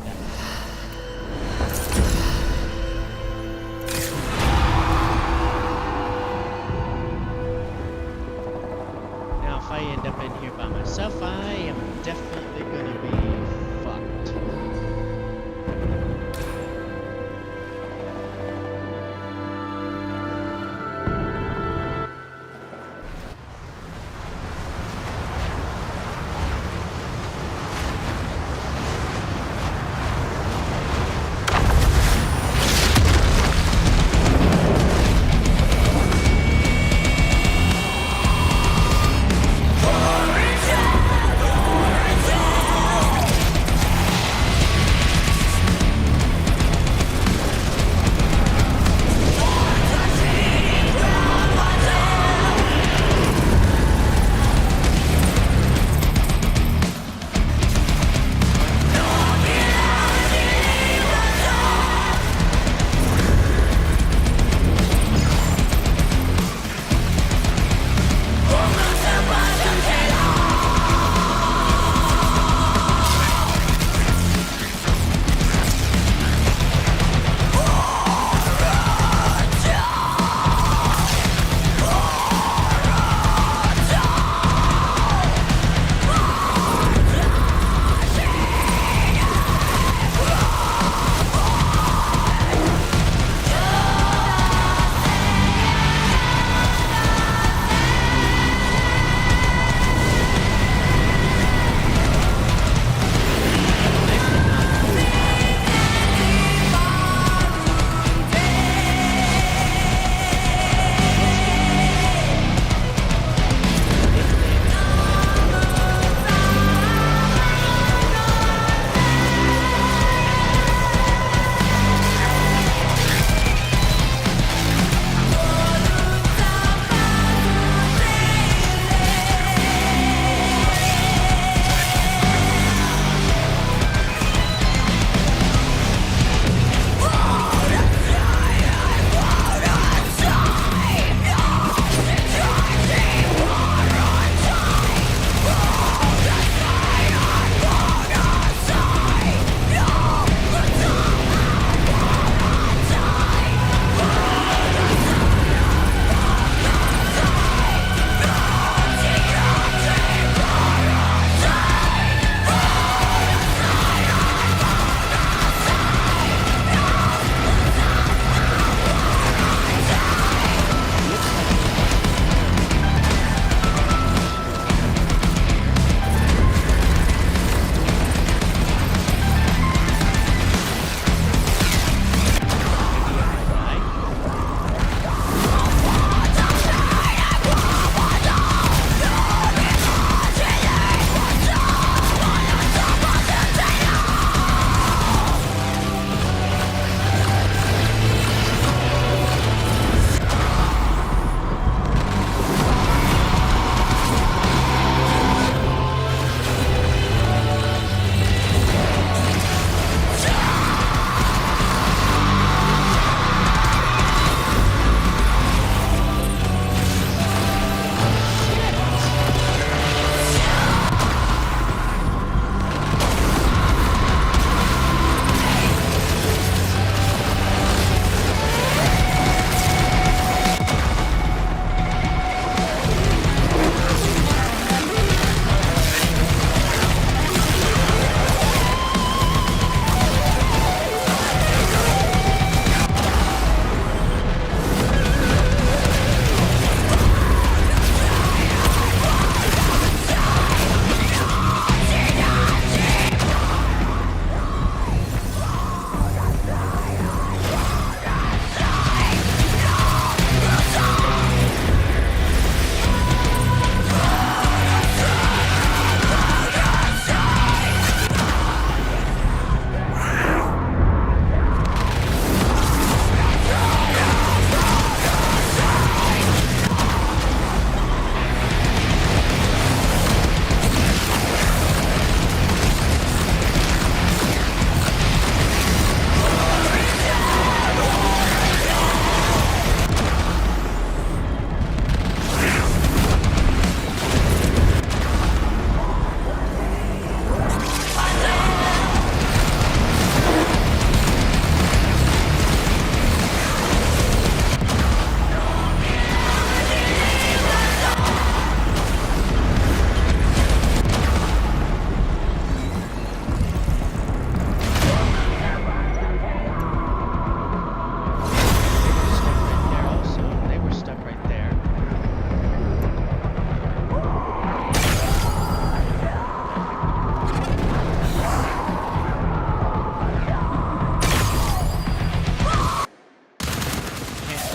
A: That one. Now, if I end up in here by myself, I am definitely gonna be fucked.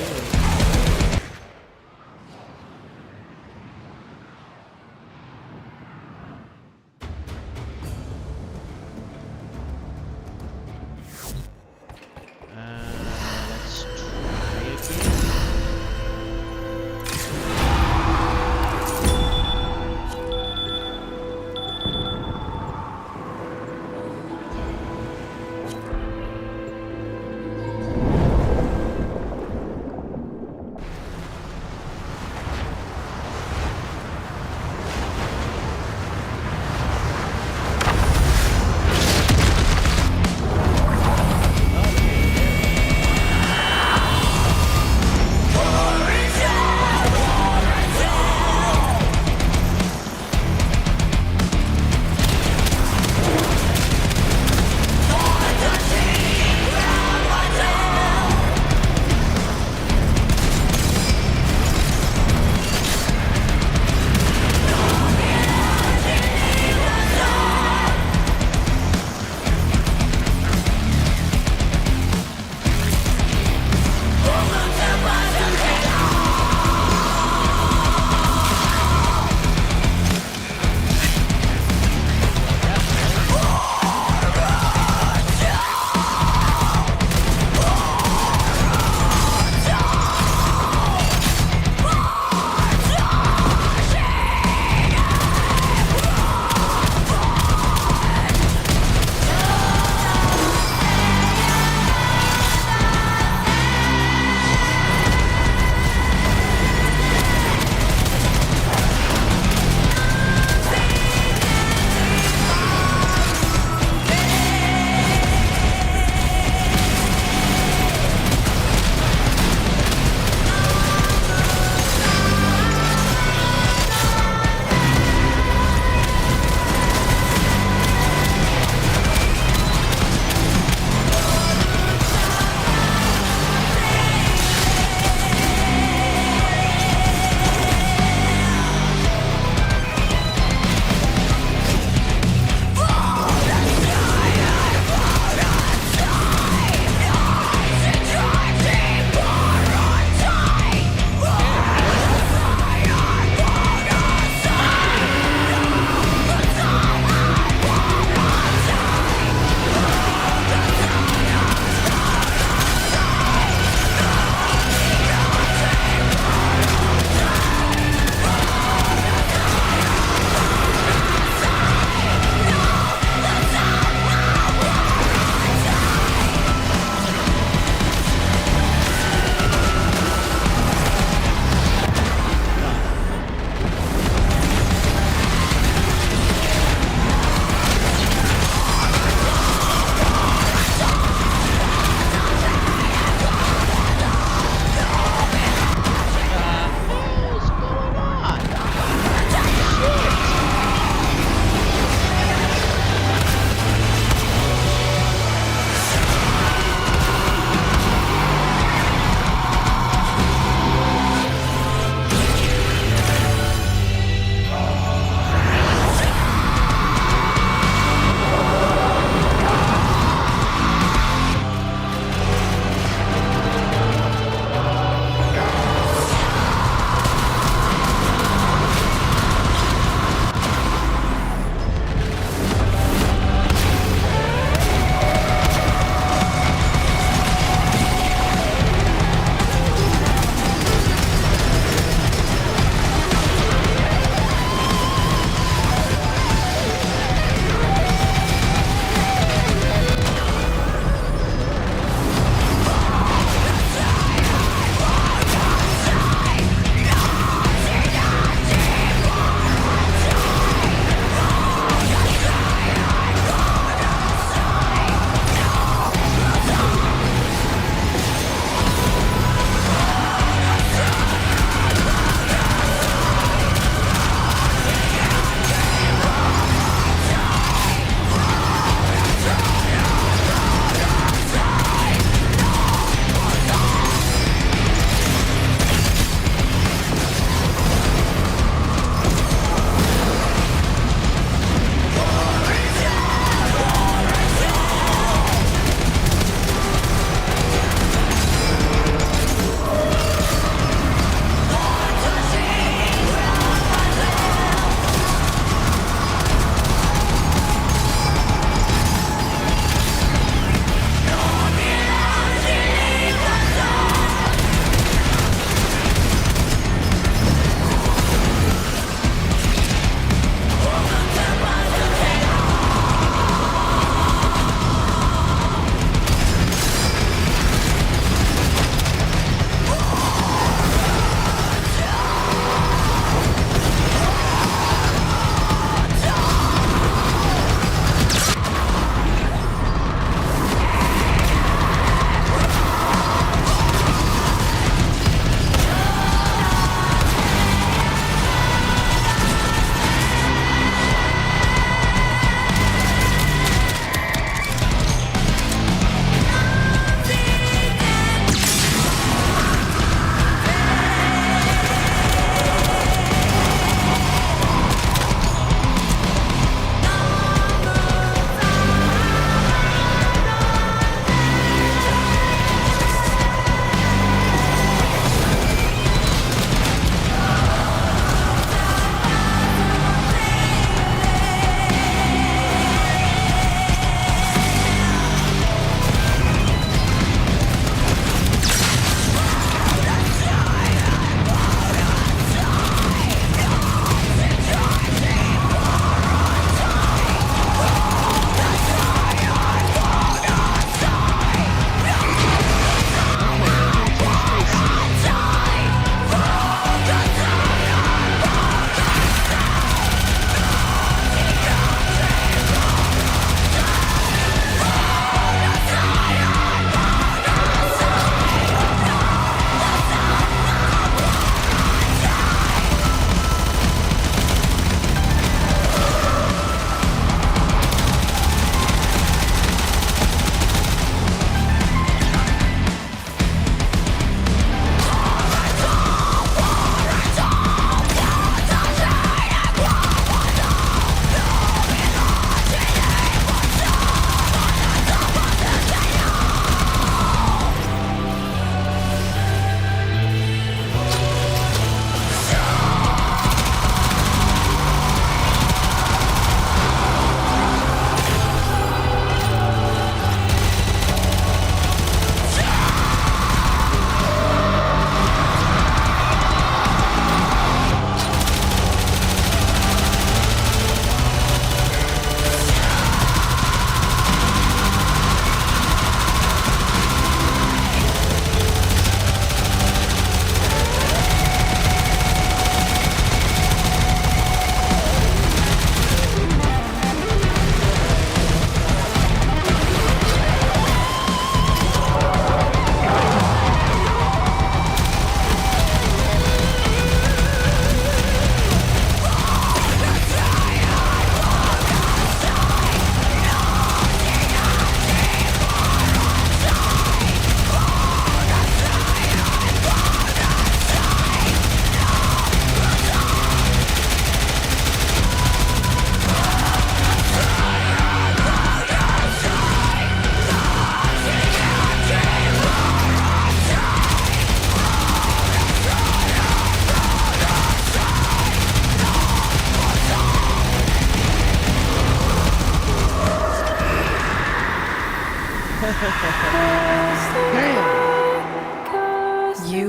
A: soon. Let's try again.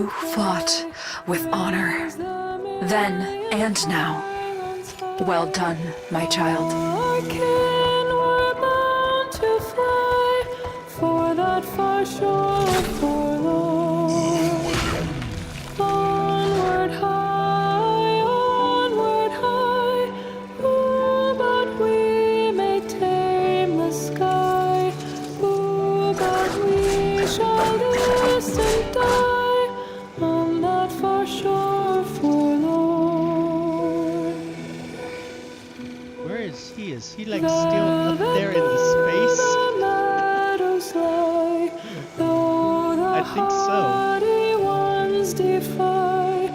F: You fought with honor, then and now. Well done, my child.
H: We're bound to fly for that far shore forlorn. Onward high, ooh, but we may tame the sky. Ooh, but we shall distant die on that far shore forlorn.
A: Where is he? Is he like still up there in the space? I think so.
H: Ones defy,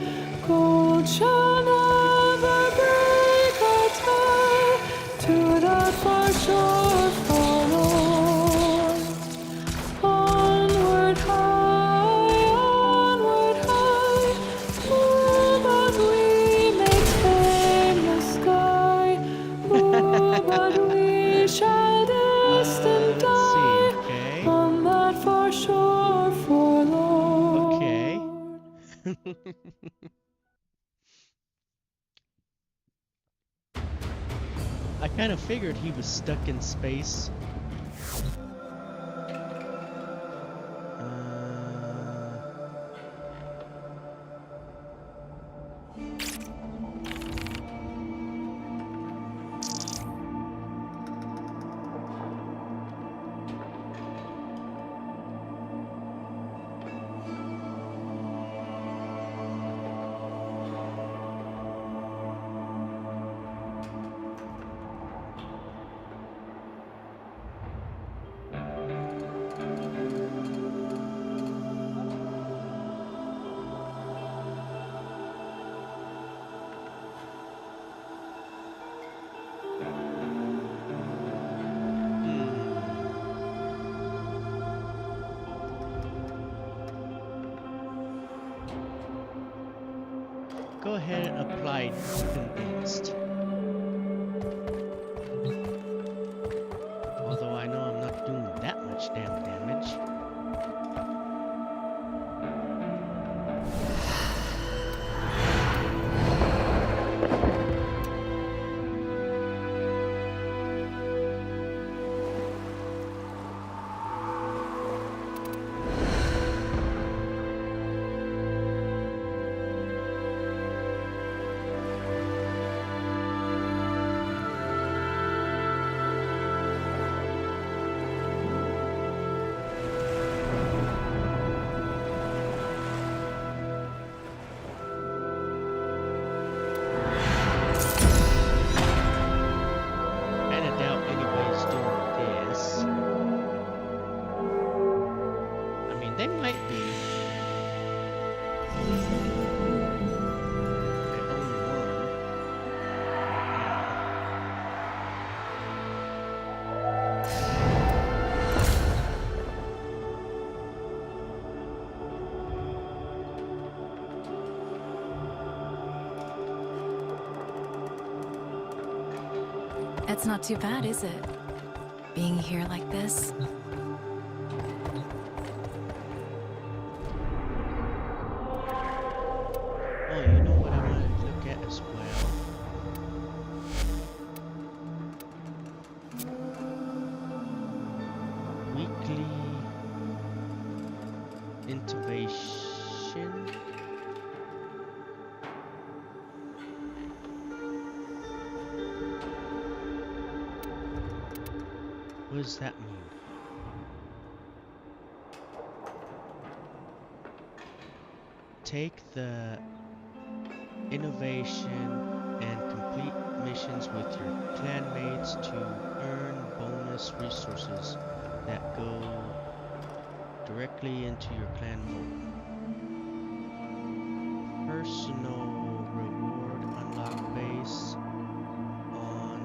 H: gold shall never break our tie to that far shore forlorn. Onward high, ooh, but we may tame the sky. Ooh, but we shall distant
A: Let's see.
H: die
A: Okay.
H: on that far shore forlorn.
A: Okay. I kind of figured he was stuck in space. Go ahead and apply convinced. Although I know I'm not doing that much damn damage. They might be. They only won.
D: It's not too bad, is it? Being here like this.
A: Oh, you know what I want to look at as well? Weekly intubation. What does that mean? Take the innovation and complete missions with your clanmates to earn bonus resources that go directly into your clan vault. Personal reward unlock base on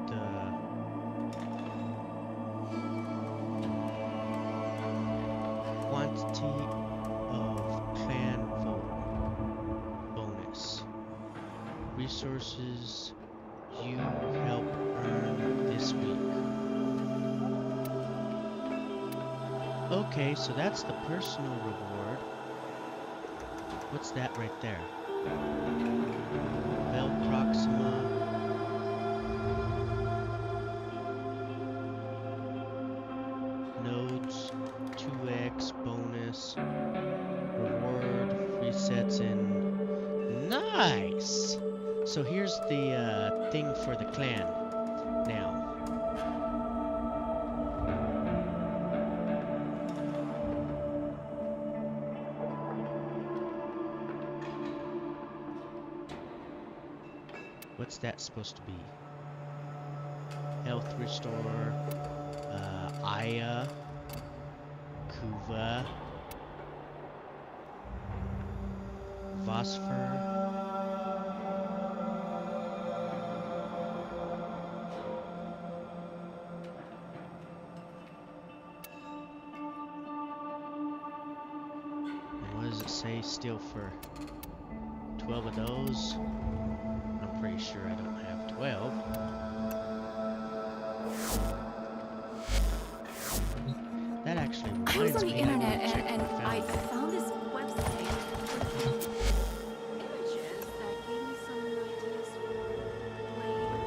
A: the quantity of clan vote bonus. Resources you help earn this week. Okay, so that's the personal reward. What's that right there? Bell Proxima. Nodes 2x bonus. Reward resets in. Nice! So here's the thing for the clan now. What's that supposed to be? Health restore, Aya, Kuva, Vosper. And what does it say still for 12 of those? I'm pretty sure I don't have 12. That actually
F: I was
A: reminds
F: on the
A: me.
F: internet
A: I checked
F: and
A: and
F: I
A: found
F: found this website with images that gave me some ideas for playing.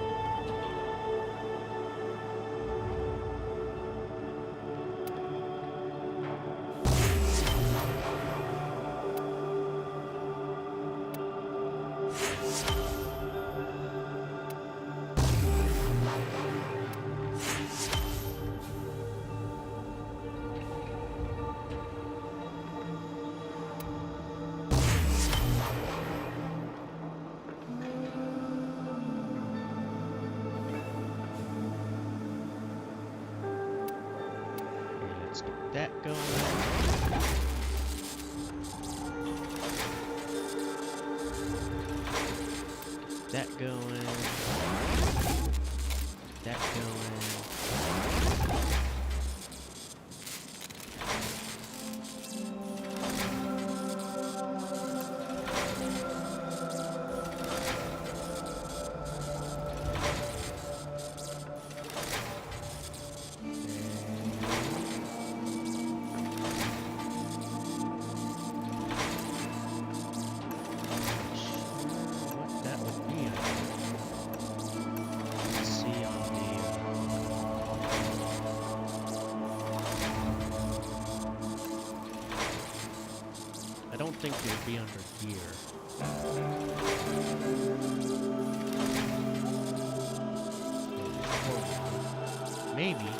A: Okay, let's get that going. Get that going. Get that going. What that would be under. Let's see on the. I don't think it would be under gear. Maybe.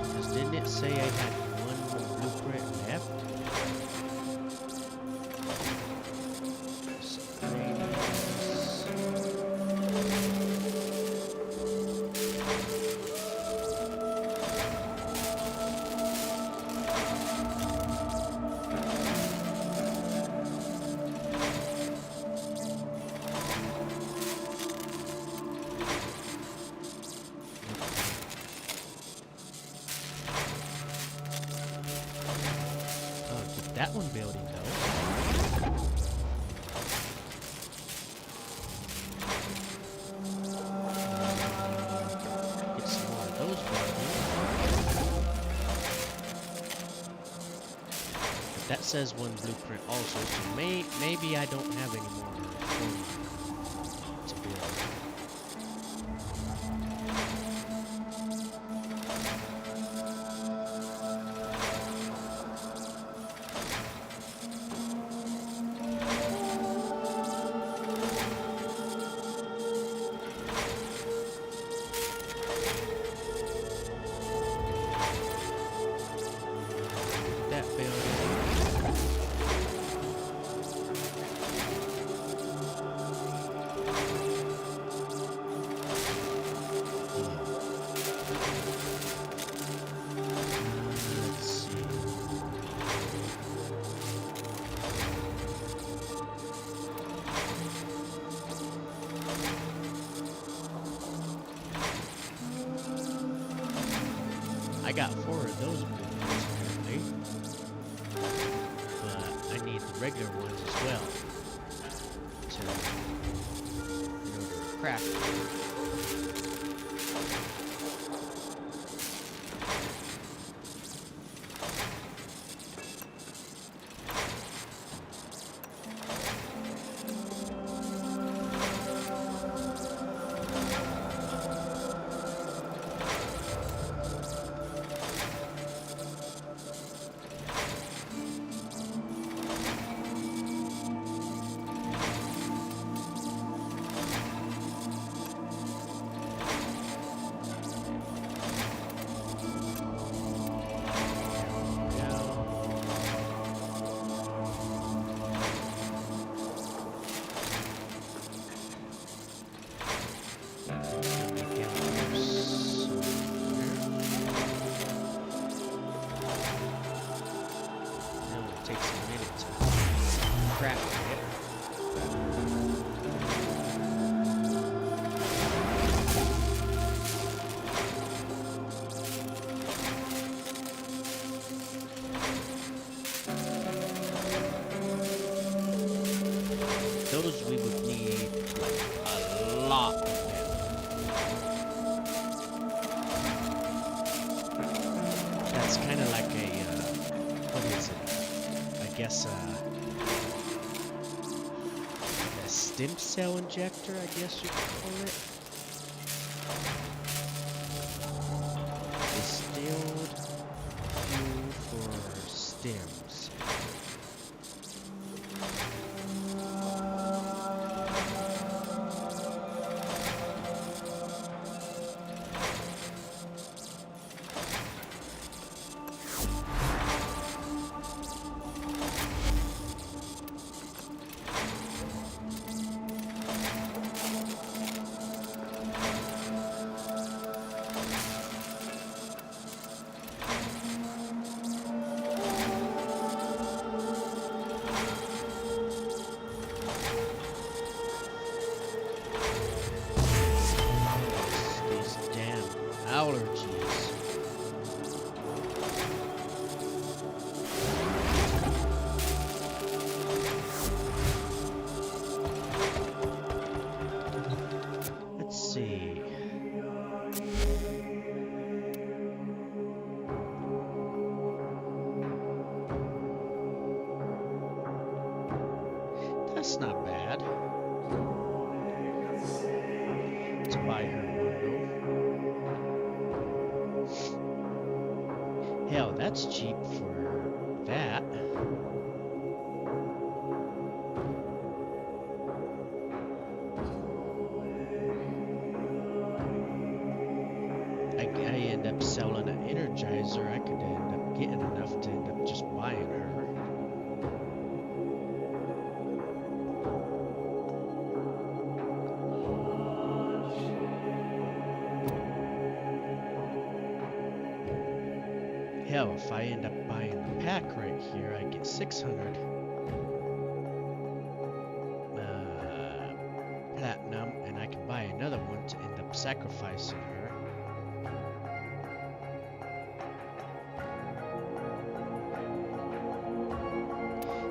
A: Because didn't it say I had one blueprint left? That one building though. Get some more of those buildings. But that says one blueprint also, so maybe I don't have any more to build. That building. Let's see. I got 4 of those buildings apparently, but I need the regular ones as well in order to craft them. guess a stem cell injector, I guess you could call it. Distilled fuel for stems. Allergies. Let's see. That's not bad. Let's buy her one though. Hell, that's cheap for that. I end up selling an Energizer. I could end up getting enough to end up just buying her. Hell, if I end up buying the pack right here, I get 600 platinum, and I can buy another one to end up sacrificing her.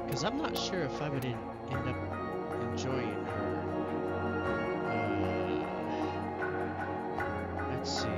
A: Because I'm not sure if I would end up enjoying her. Let's see.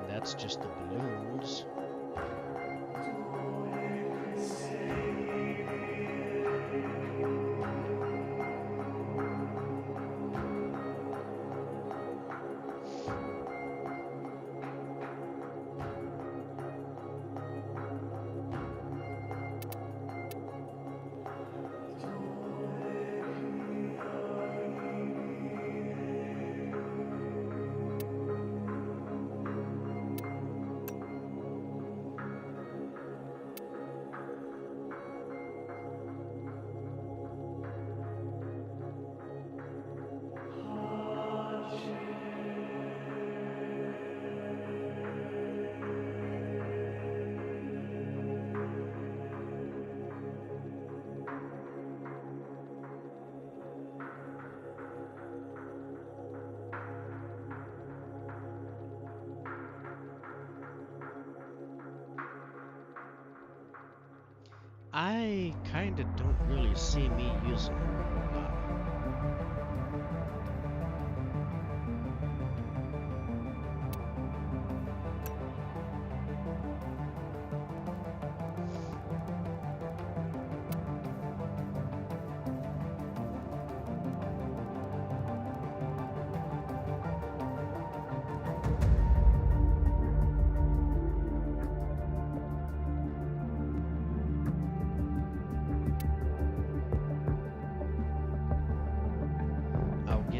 A: That's just the balloons. I kinda don't really see me using her a whole lot.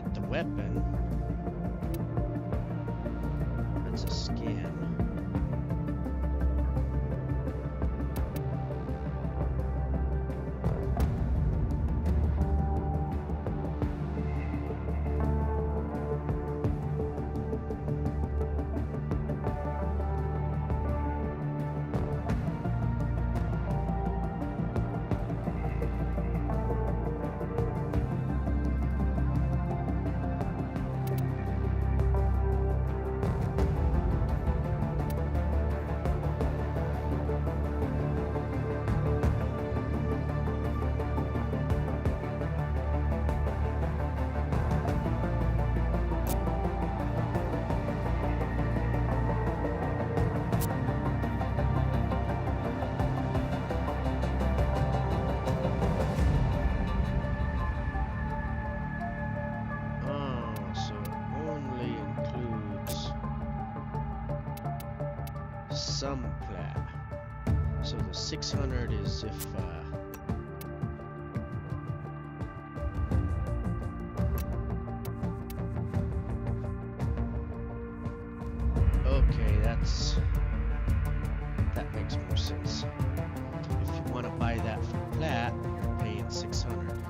A: get the weapon. That's a skin. Some plat. So the 600 is if okay, that makes more sense. If you want to buy that for plat, you're paying 600 for it.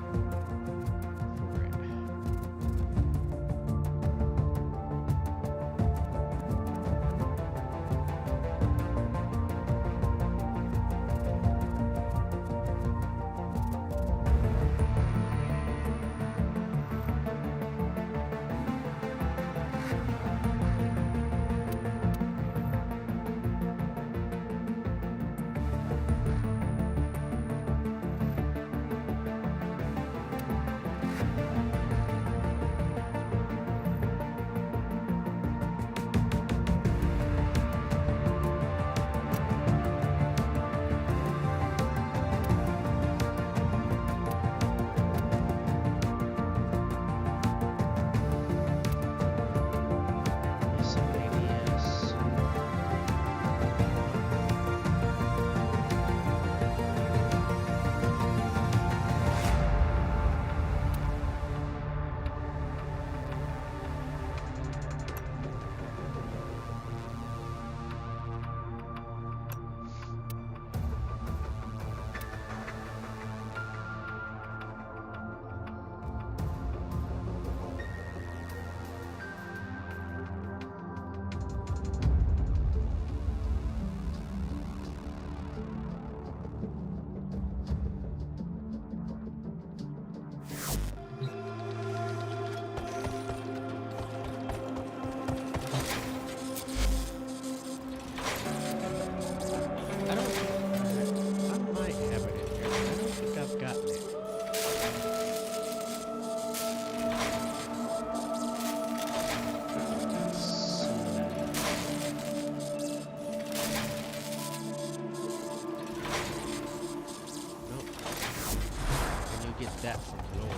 A: That from glory.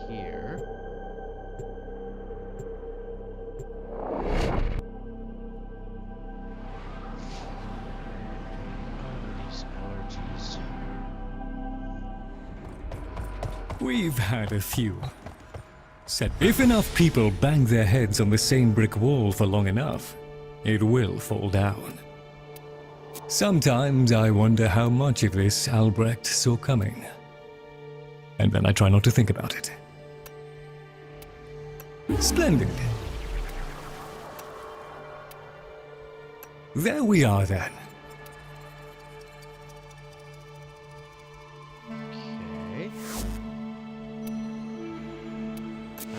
A: Here. These allergies.
I: We've had a few. Said if enough people bang their heads on the same brick wall for long enough, it will fall down. Sometimes I wonder how much of this Albrecht saw coming. And then I try not to think about it. Splendid. There we are then.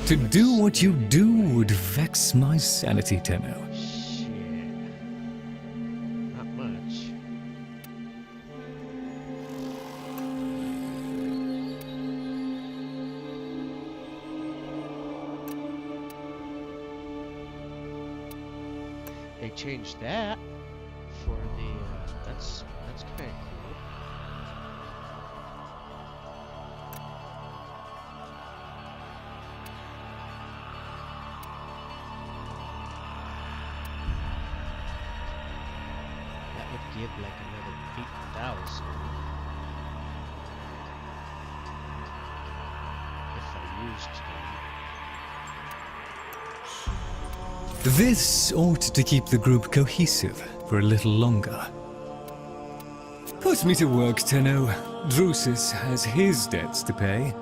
I: To do what you do would vex my sanity, Tenno.
A: Shit. Not much. They changed that for the that's kind of cool. give like another 8,000 if I used them.
I: This ought to keep the group cohesive for a little longer. Put me to work, Tenno. Drusus has his debts to pay,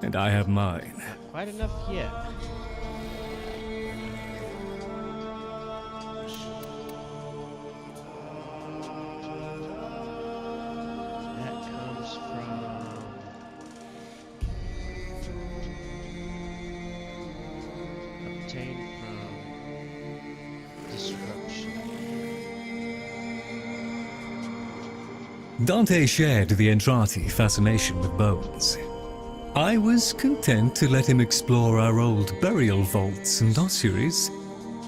I: and I have mine.
A: Not quite enough yet. That comes from obtained from disruption.
I: Dante shared the Entrati fascination with bones. I was content to let him explore our old burial vaults and ossuaries,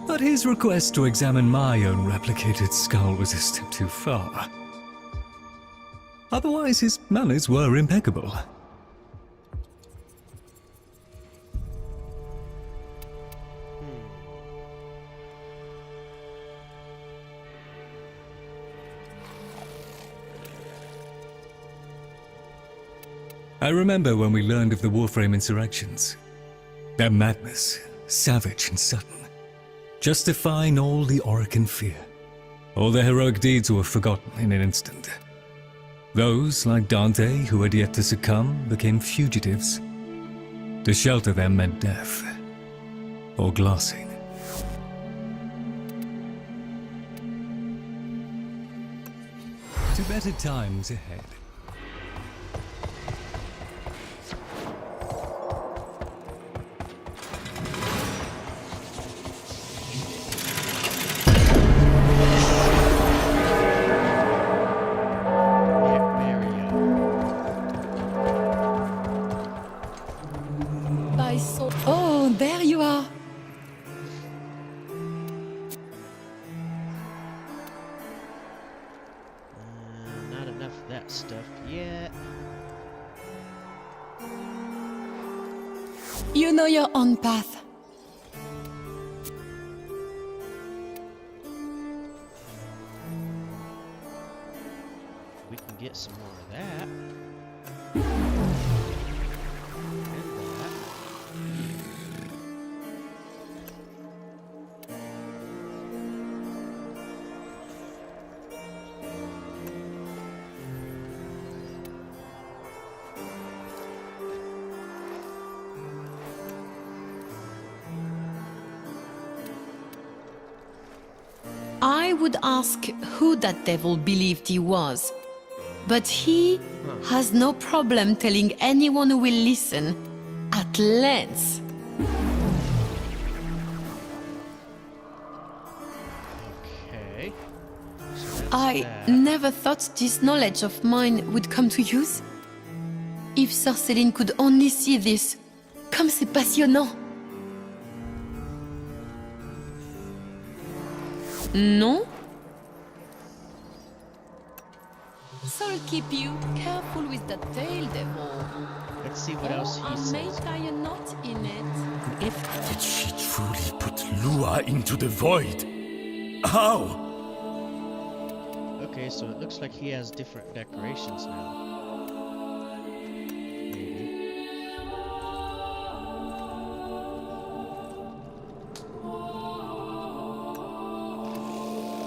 I: but his request to examine my own replicated skull was a step too far. Otherwise, his manners were impeccable. I remember when we learned of the Warframe insurrections. Their madness, savage and sudden, justifying all the Orokin fear. All their heroic deeds were forgotten in an instant. Those, like Dante, who had yet to succumb, became fugitives. To shelter them meant death, or glassing. To better times ahead.
D: Oh, there you are.
A: Not enough of that stuff yet.
D: You know your own path.
A: We can get some more of that.
D: I would ask who that devil believed he was. But he has no problem telling anyone who will listen at length.
A: Okay. So that's
D: I
A: that.
D: never thought this knowledge of mine would come to use. If Sir Céline could only see this, comme c'est passionnant. Non? So'll keep you careful with that tail, devil.
A: Let's see what else he
D: I may
A: says.
D: tie a knot in it.
B: Did she truly put Lua into the void? How?
A: Okay, so it looks like he has different decorations now. Maybe.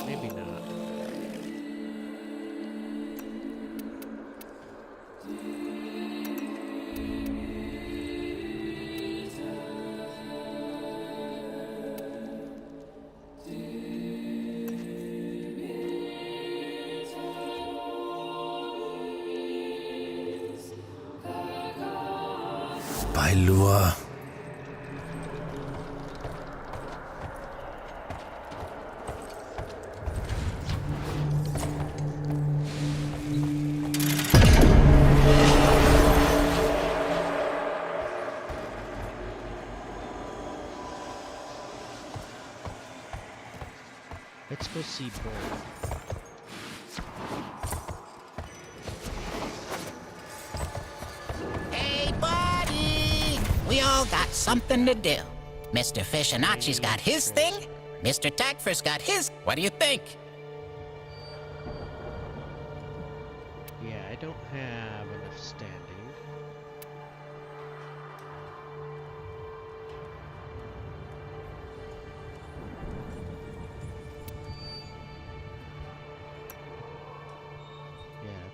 A: Maybe not.
B: By Lua.
A: Let's go see Bull.
E: Hey, buddy! We all got something to do. Mr. Fishinacci's got his thing. Mr. Tagfer's got his. What do you think?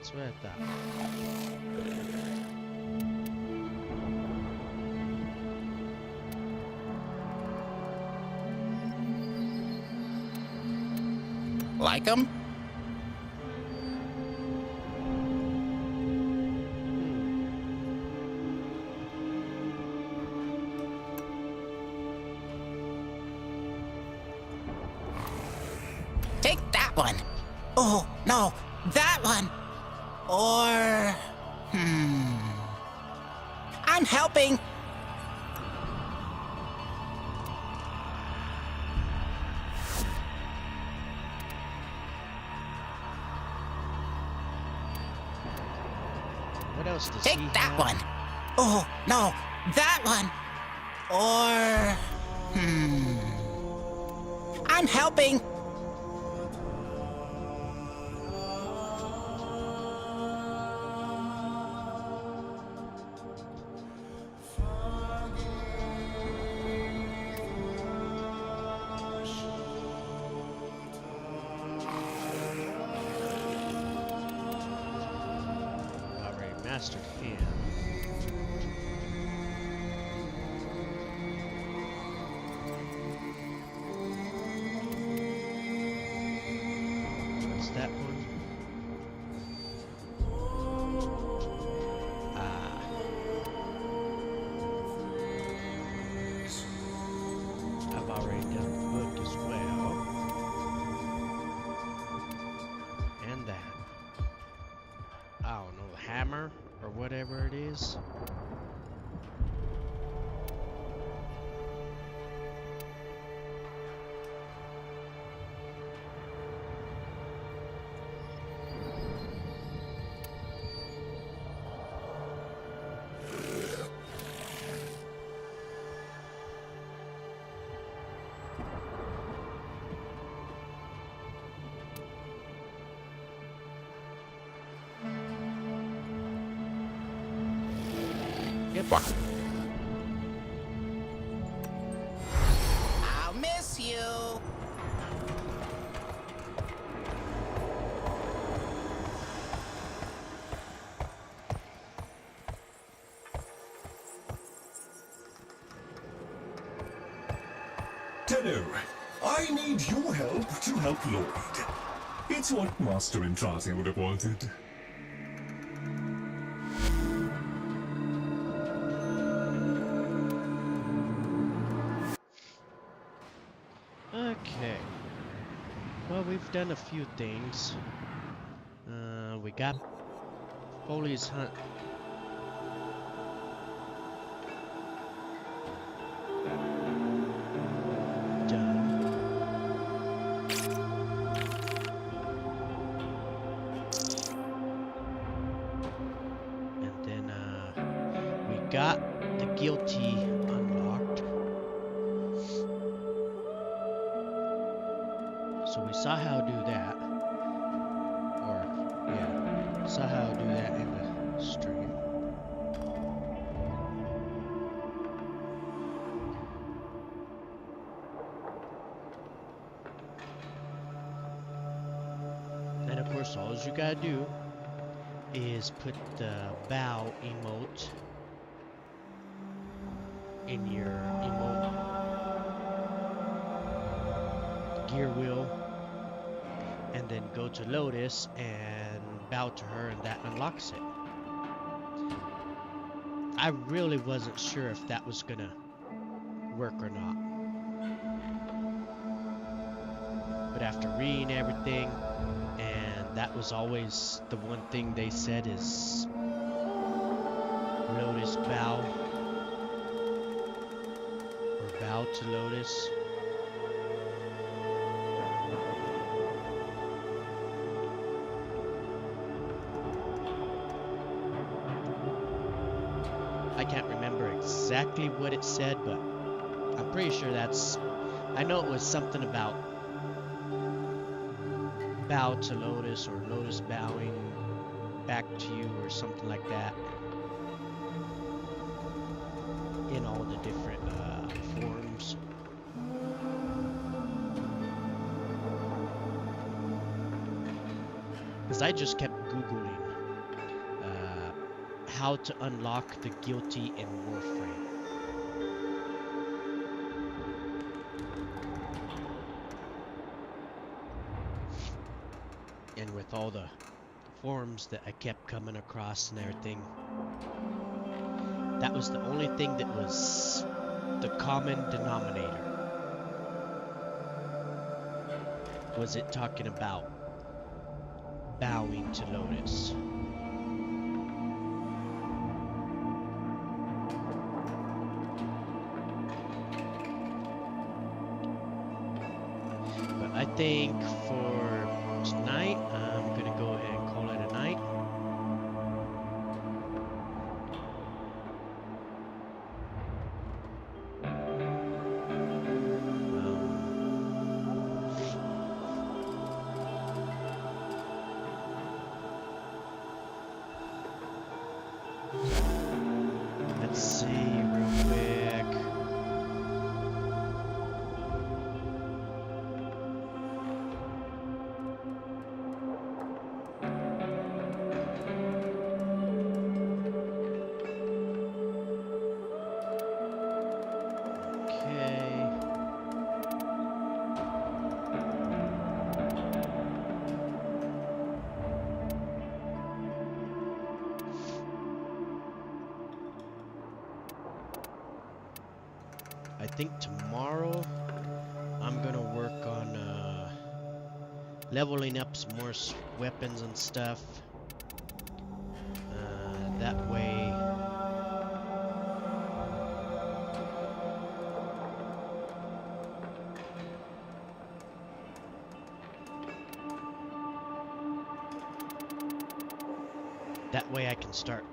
A: That's what I thought.
E: Like 'em? Take that one. Oh, no, that one. Or... I'm helping.
A: What else does
E: Take
A: he
E: that
A: have?
E: one. Oh, no, that one. Or... I'm helping.
A: Already mastered him. What's that one? Ah. I've already done the book as well. And that. I don't know, the hammer or whatever it is. Yep.
E: I'll miss you.
B: Tenno, I need your help to help Lloyd. It's what Master Entrati would have wanted.
A: Okay. Well, we've done a few things. We got Foley's Hunt. Done. And then, we got the guilty unlocked. So we saw how to do that. Or, yeah, saw how to do that in the stream. And of course, all you gotta do is put the bow emote in your emote gear wheel, and then go to Lotus and bow to her, and that unlocks it. I really wasn't sure if that was gonna work or not, but after reading everything, and that was always the one thing they said is Lotus bow, or bow to Lotus. I can't remember exactly what it said, but I'm pretty sure that's... I know it was something about bow to Lotus, or Lotus bowing back to you, or something like that, in all the different forms. Because I just kept Googling how to unlock the guilty in Warframe. And with all the forums that I kept coming across and everything, that was the only thing that was the common denominator. Was it talking about bowing to Lotus? But I think for tonight, I'm gonna go ahead and call it a night. Let's see real quick. Okay. I think tomorrow I'm gonna work on leveling up some more weapons and stuff. That way I can start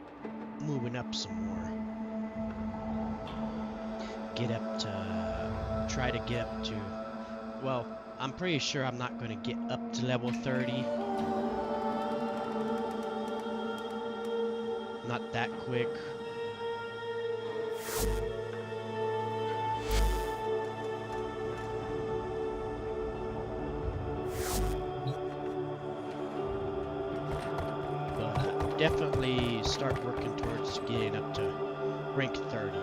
A: moving up some more. Get up to, try to get up to, well, I'm pretty sure I'm not going to get up to level 30. Not that quick. But definitely start working towards getting up to rank 30.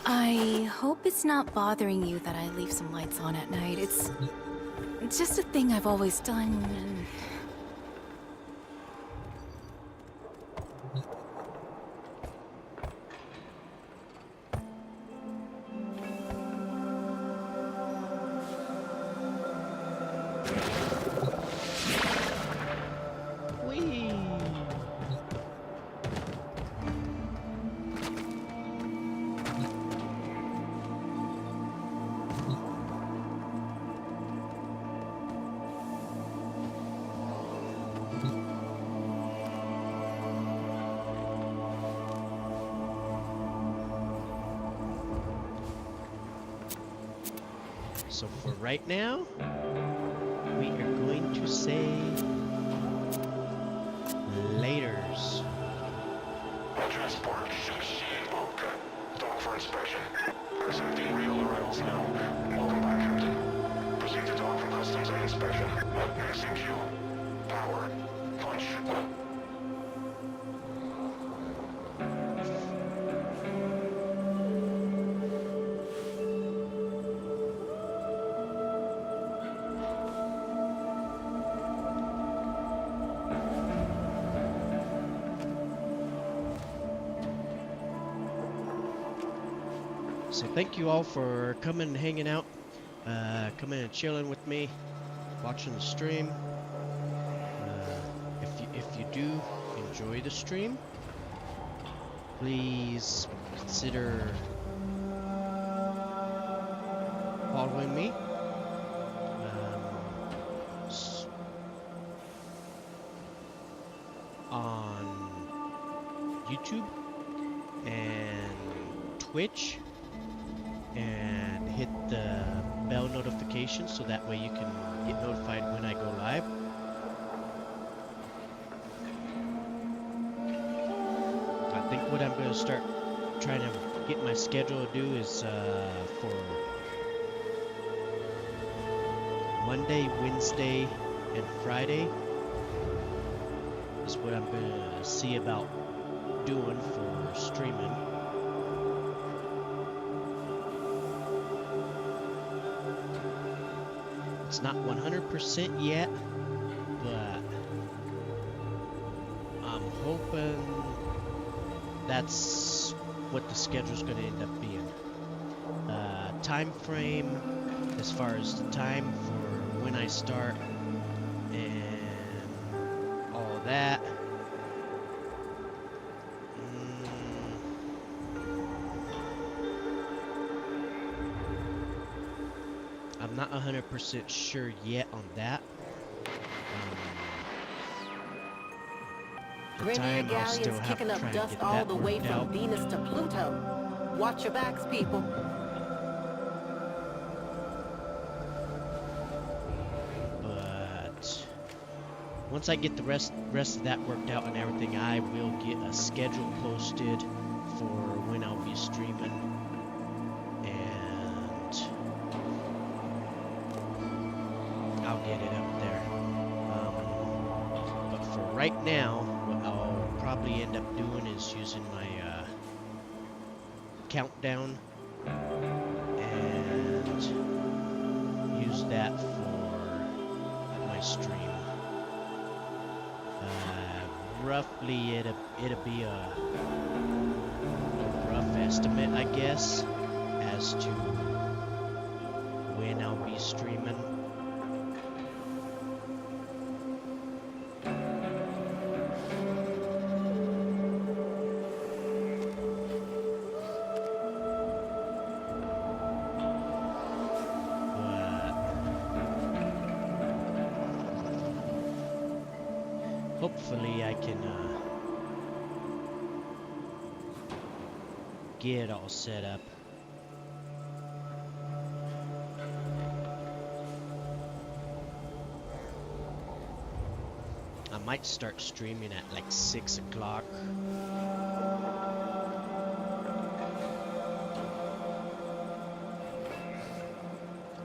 J: I hope it's not bothering you that I leave some lights on at night. It's just a thing I've always done, and... So for right now, we are going to say laters.
K: Transport 6C Boca. Dock for inspection. Accepting real arrivals now. Welcome back, Captain. Proceed to dock for customs and inspection. Passing queue. Power. Punch.
A: So thank you all for coming and hanging out, coming and chilling with me, watching the stream. If you do enjoy the stream, please consider following me. On YouTube and Twitch, and hit the bell notification notifications so that way you can get notified when I go live. I think what I'm going to start trying to get my schedule to do is for Monday, Wednesday, and Friday is what I'm going to see about doing for streaming. It's not 100% yet, but I'm hoping that's what the schedule's going to end up being. Time frame as far as the time for when I start and all that. I'm not 100% sure yet on that. The time I'll still have
L: kicking
A: to
L: up
A: try and
L: dust
A: get
L: all
A: that
L: the way
A: worked
L: from
A: out.
L: Venus to Pluto. Watch your backs, people.
A: But once I get the rest of that worked out and everything, I will get a schedule posted for when I'll be streaming, and I'll get it up there. But for right now, what I'll probably end up doing is using my countdown and use that for my stream. Roughly it'll be a rough estimate, I guess, as to when I'll be streaming. Hopefully I can get it all set up. I might start streaming at like 6 o'clock.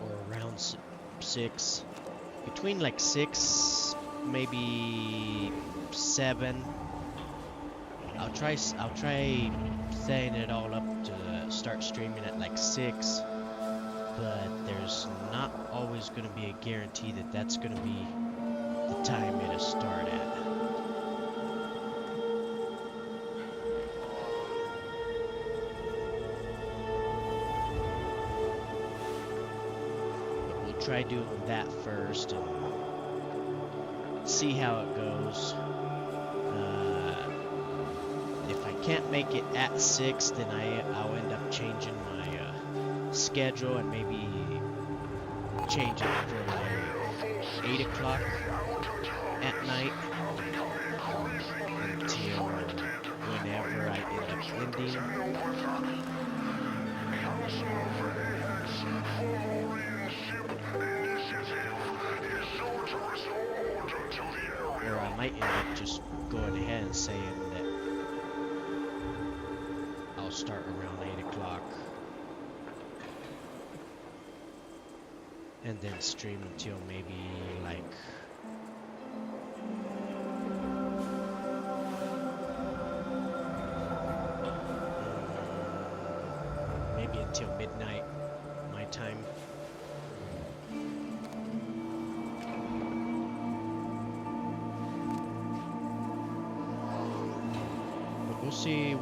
A: Or around 6. Between like 6, maybe 7. I'll try setting it all up to start streaming at like 6, but there's not always going to be a guarantee that that's going to be the time it'll start at. But we'll try doing that first and see how it goes. If I can't make it at 6, then I'll end up changing my schedule and maybe change it for like 8 o'clock at night until whenever I end up ending. Or I might end up just going ahead and saying that I'll start around 8 o'clock and then stream until maybe like maybe until midnight my time.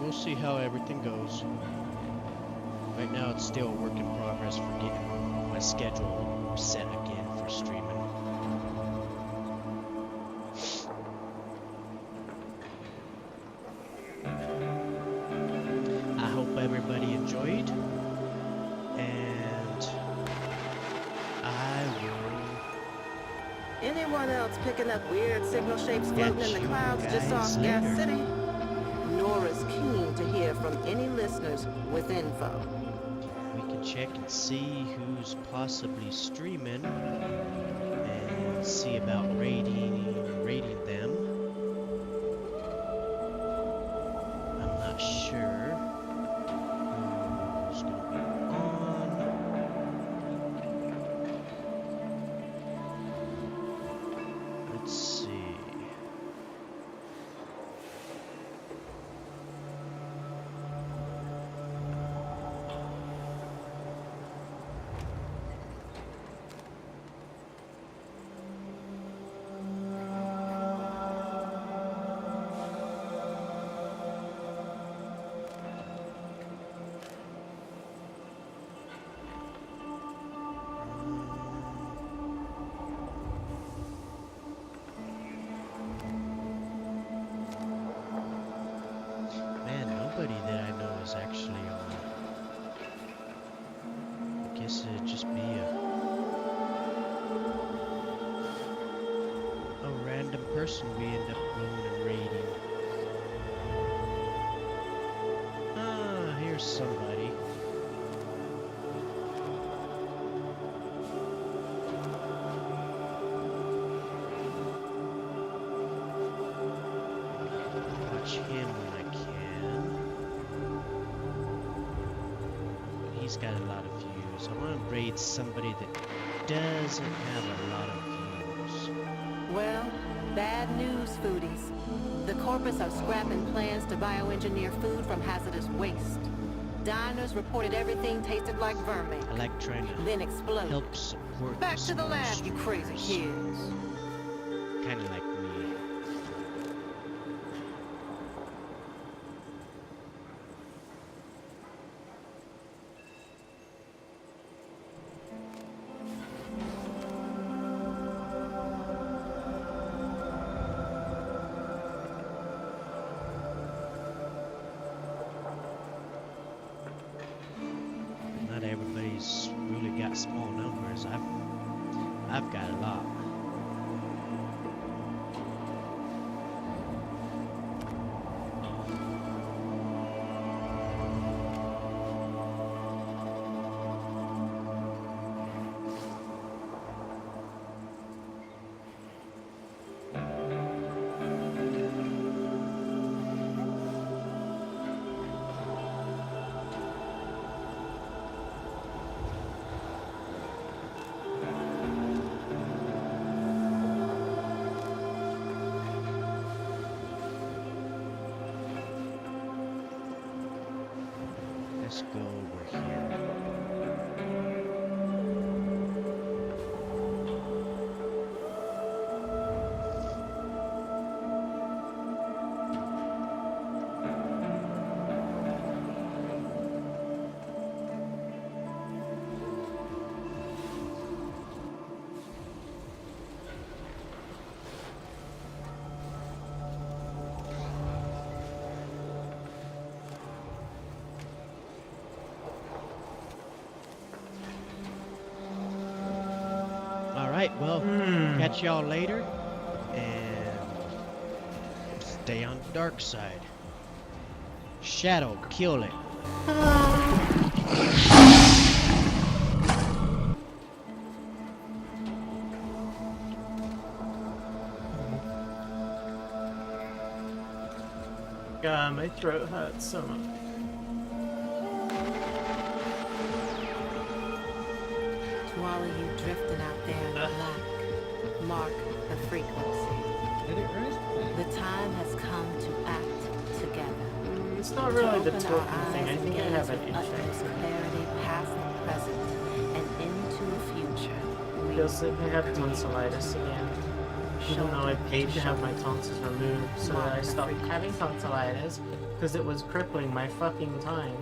A: We'll see how everything goes. Right now it's still a work in progress for getting my schedule set again for streaming. I hope everybody enjoyed, and I will.
L: Anyone else picking up weird signal shapes floating in the
A: you
L: clouds just
A: guys
L: off Gas
A: later.
L: City? Nora's keen to hear from any listeners with info.
A: We can can check and see who's possibly streaming and see about rating them. I'm not sure who's gonna be on. Let's see. Man, nobody that I know is actually on. I guess it'd just be a random person we end up going and raiding. Ah, here's somebody. Watch him when I can. He's got a lot of views. I want to raid somebody that doesn't have a lot of views.
L: Well, bad news, foodies. The corpus are scrapping plans to bioengineer food from hazardous waste. Diners reported everything tasted like vermin.
A: I like trying to
L: Then explode.
A: help support
L: Back to the lab, you crazy kids.
A: Kind of like me. Not everybody's really got small numbers. I've got a lot. Let's go over here. Alright, well, catch y'all later, and stay on the dark side. Shadow, kill it.
M: God, my throat hurts so much.
L: To all of you drifting out there in the black, mark the frequency. The time has come to act together.
M: It's not really the
L: To open
M: talking
L: our
M: thing. I
L: eyes
M: think I
L: and
M: have an
L: gaze with utmost
M: insight.
L: clarity, past and present, and into the future. We
M: Feels like I have tonsillitis again. Even though I paid to have my tonsils removed so that I stopped having tonsillitis because it was crippling my fucking time.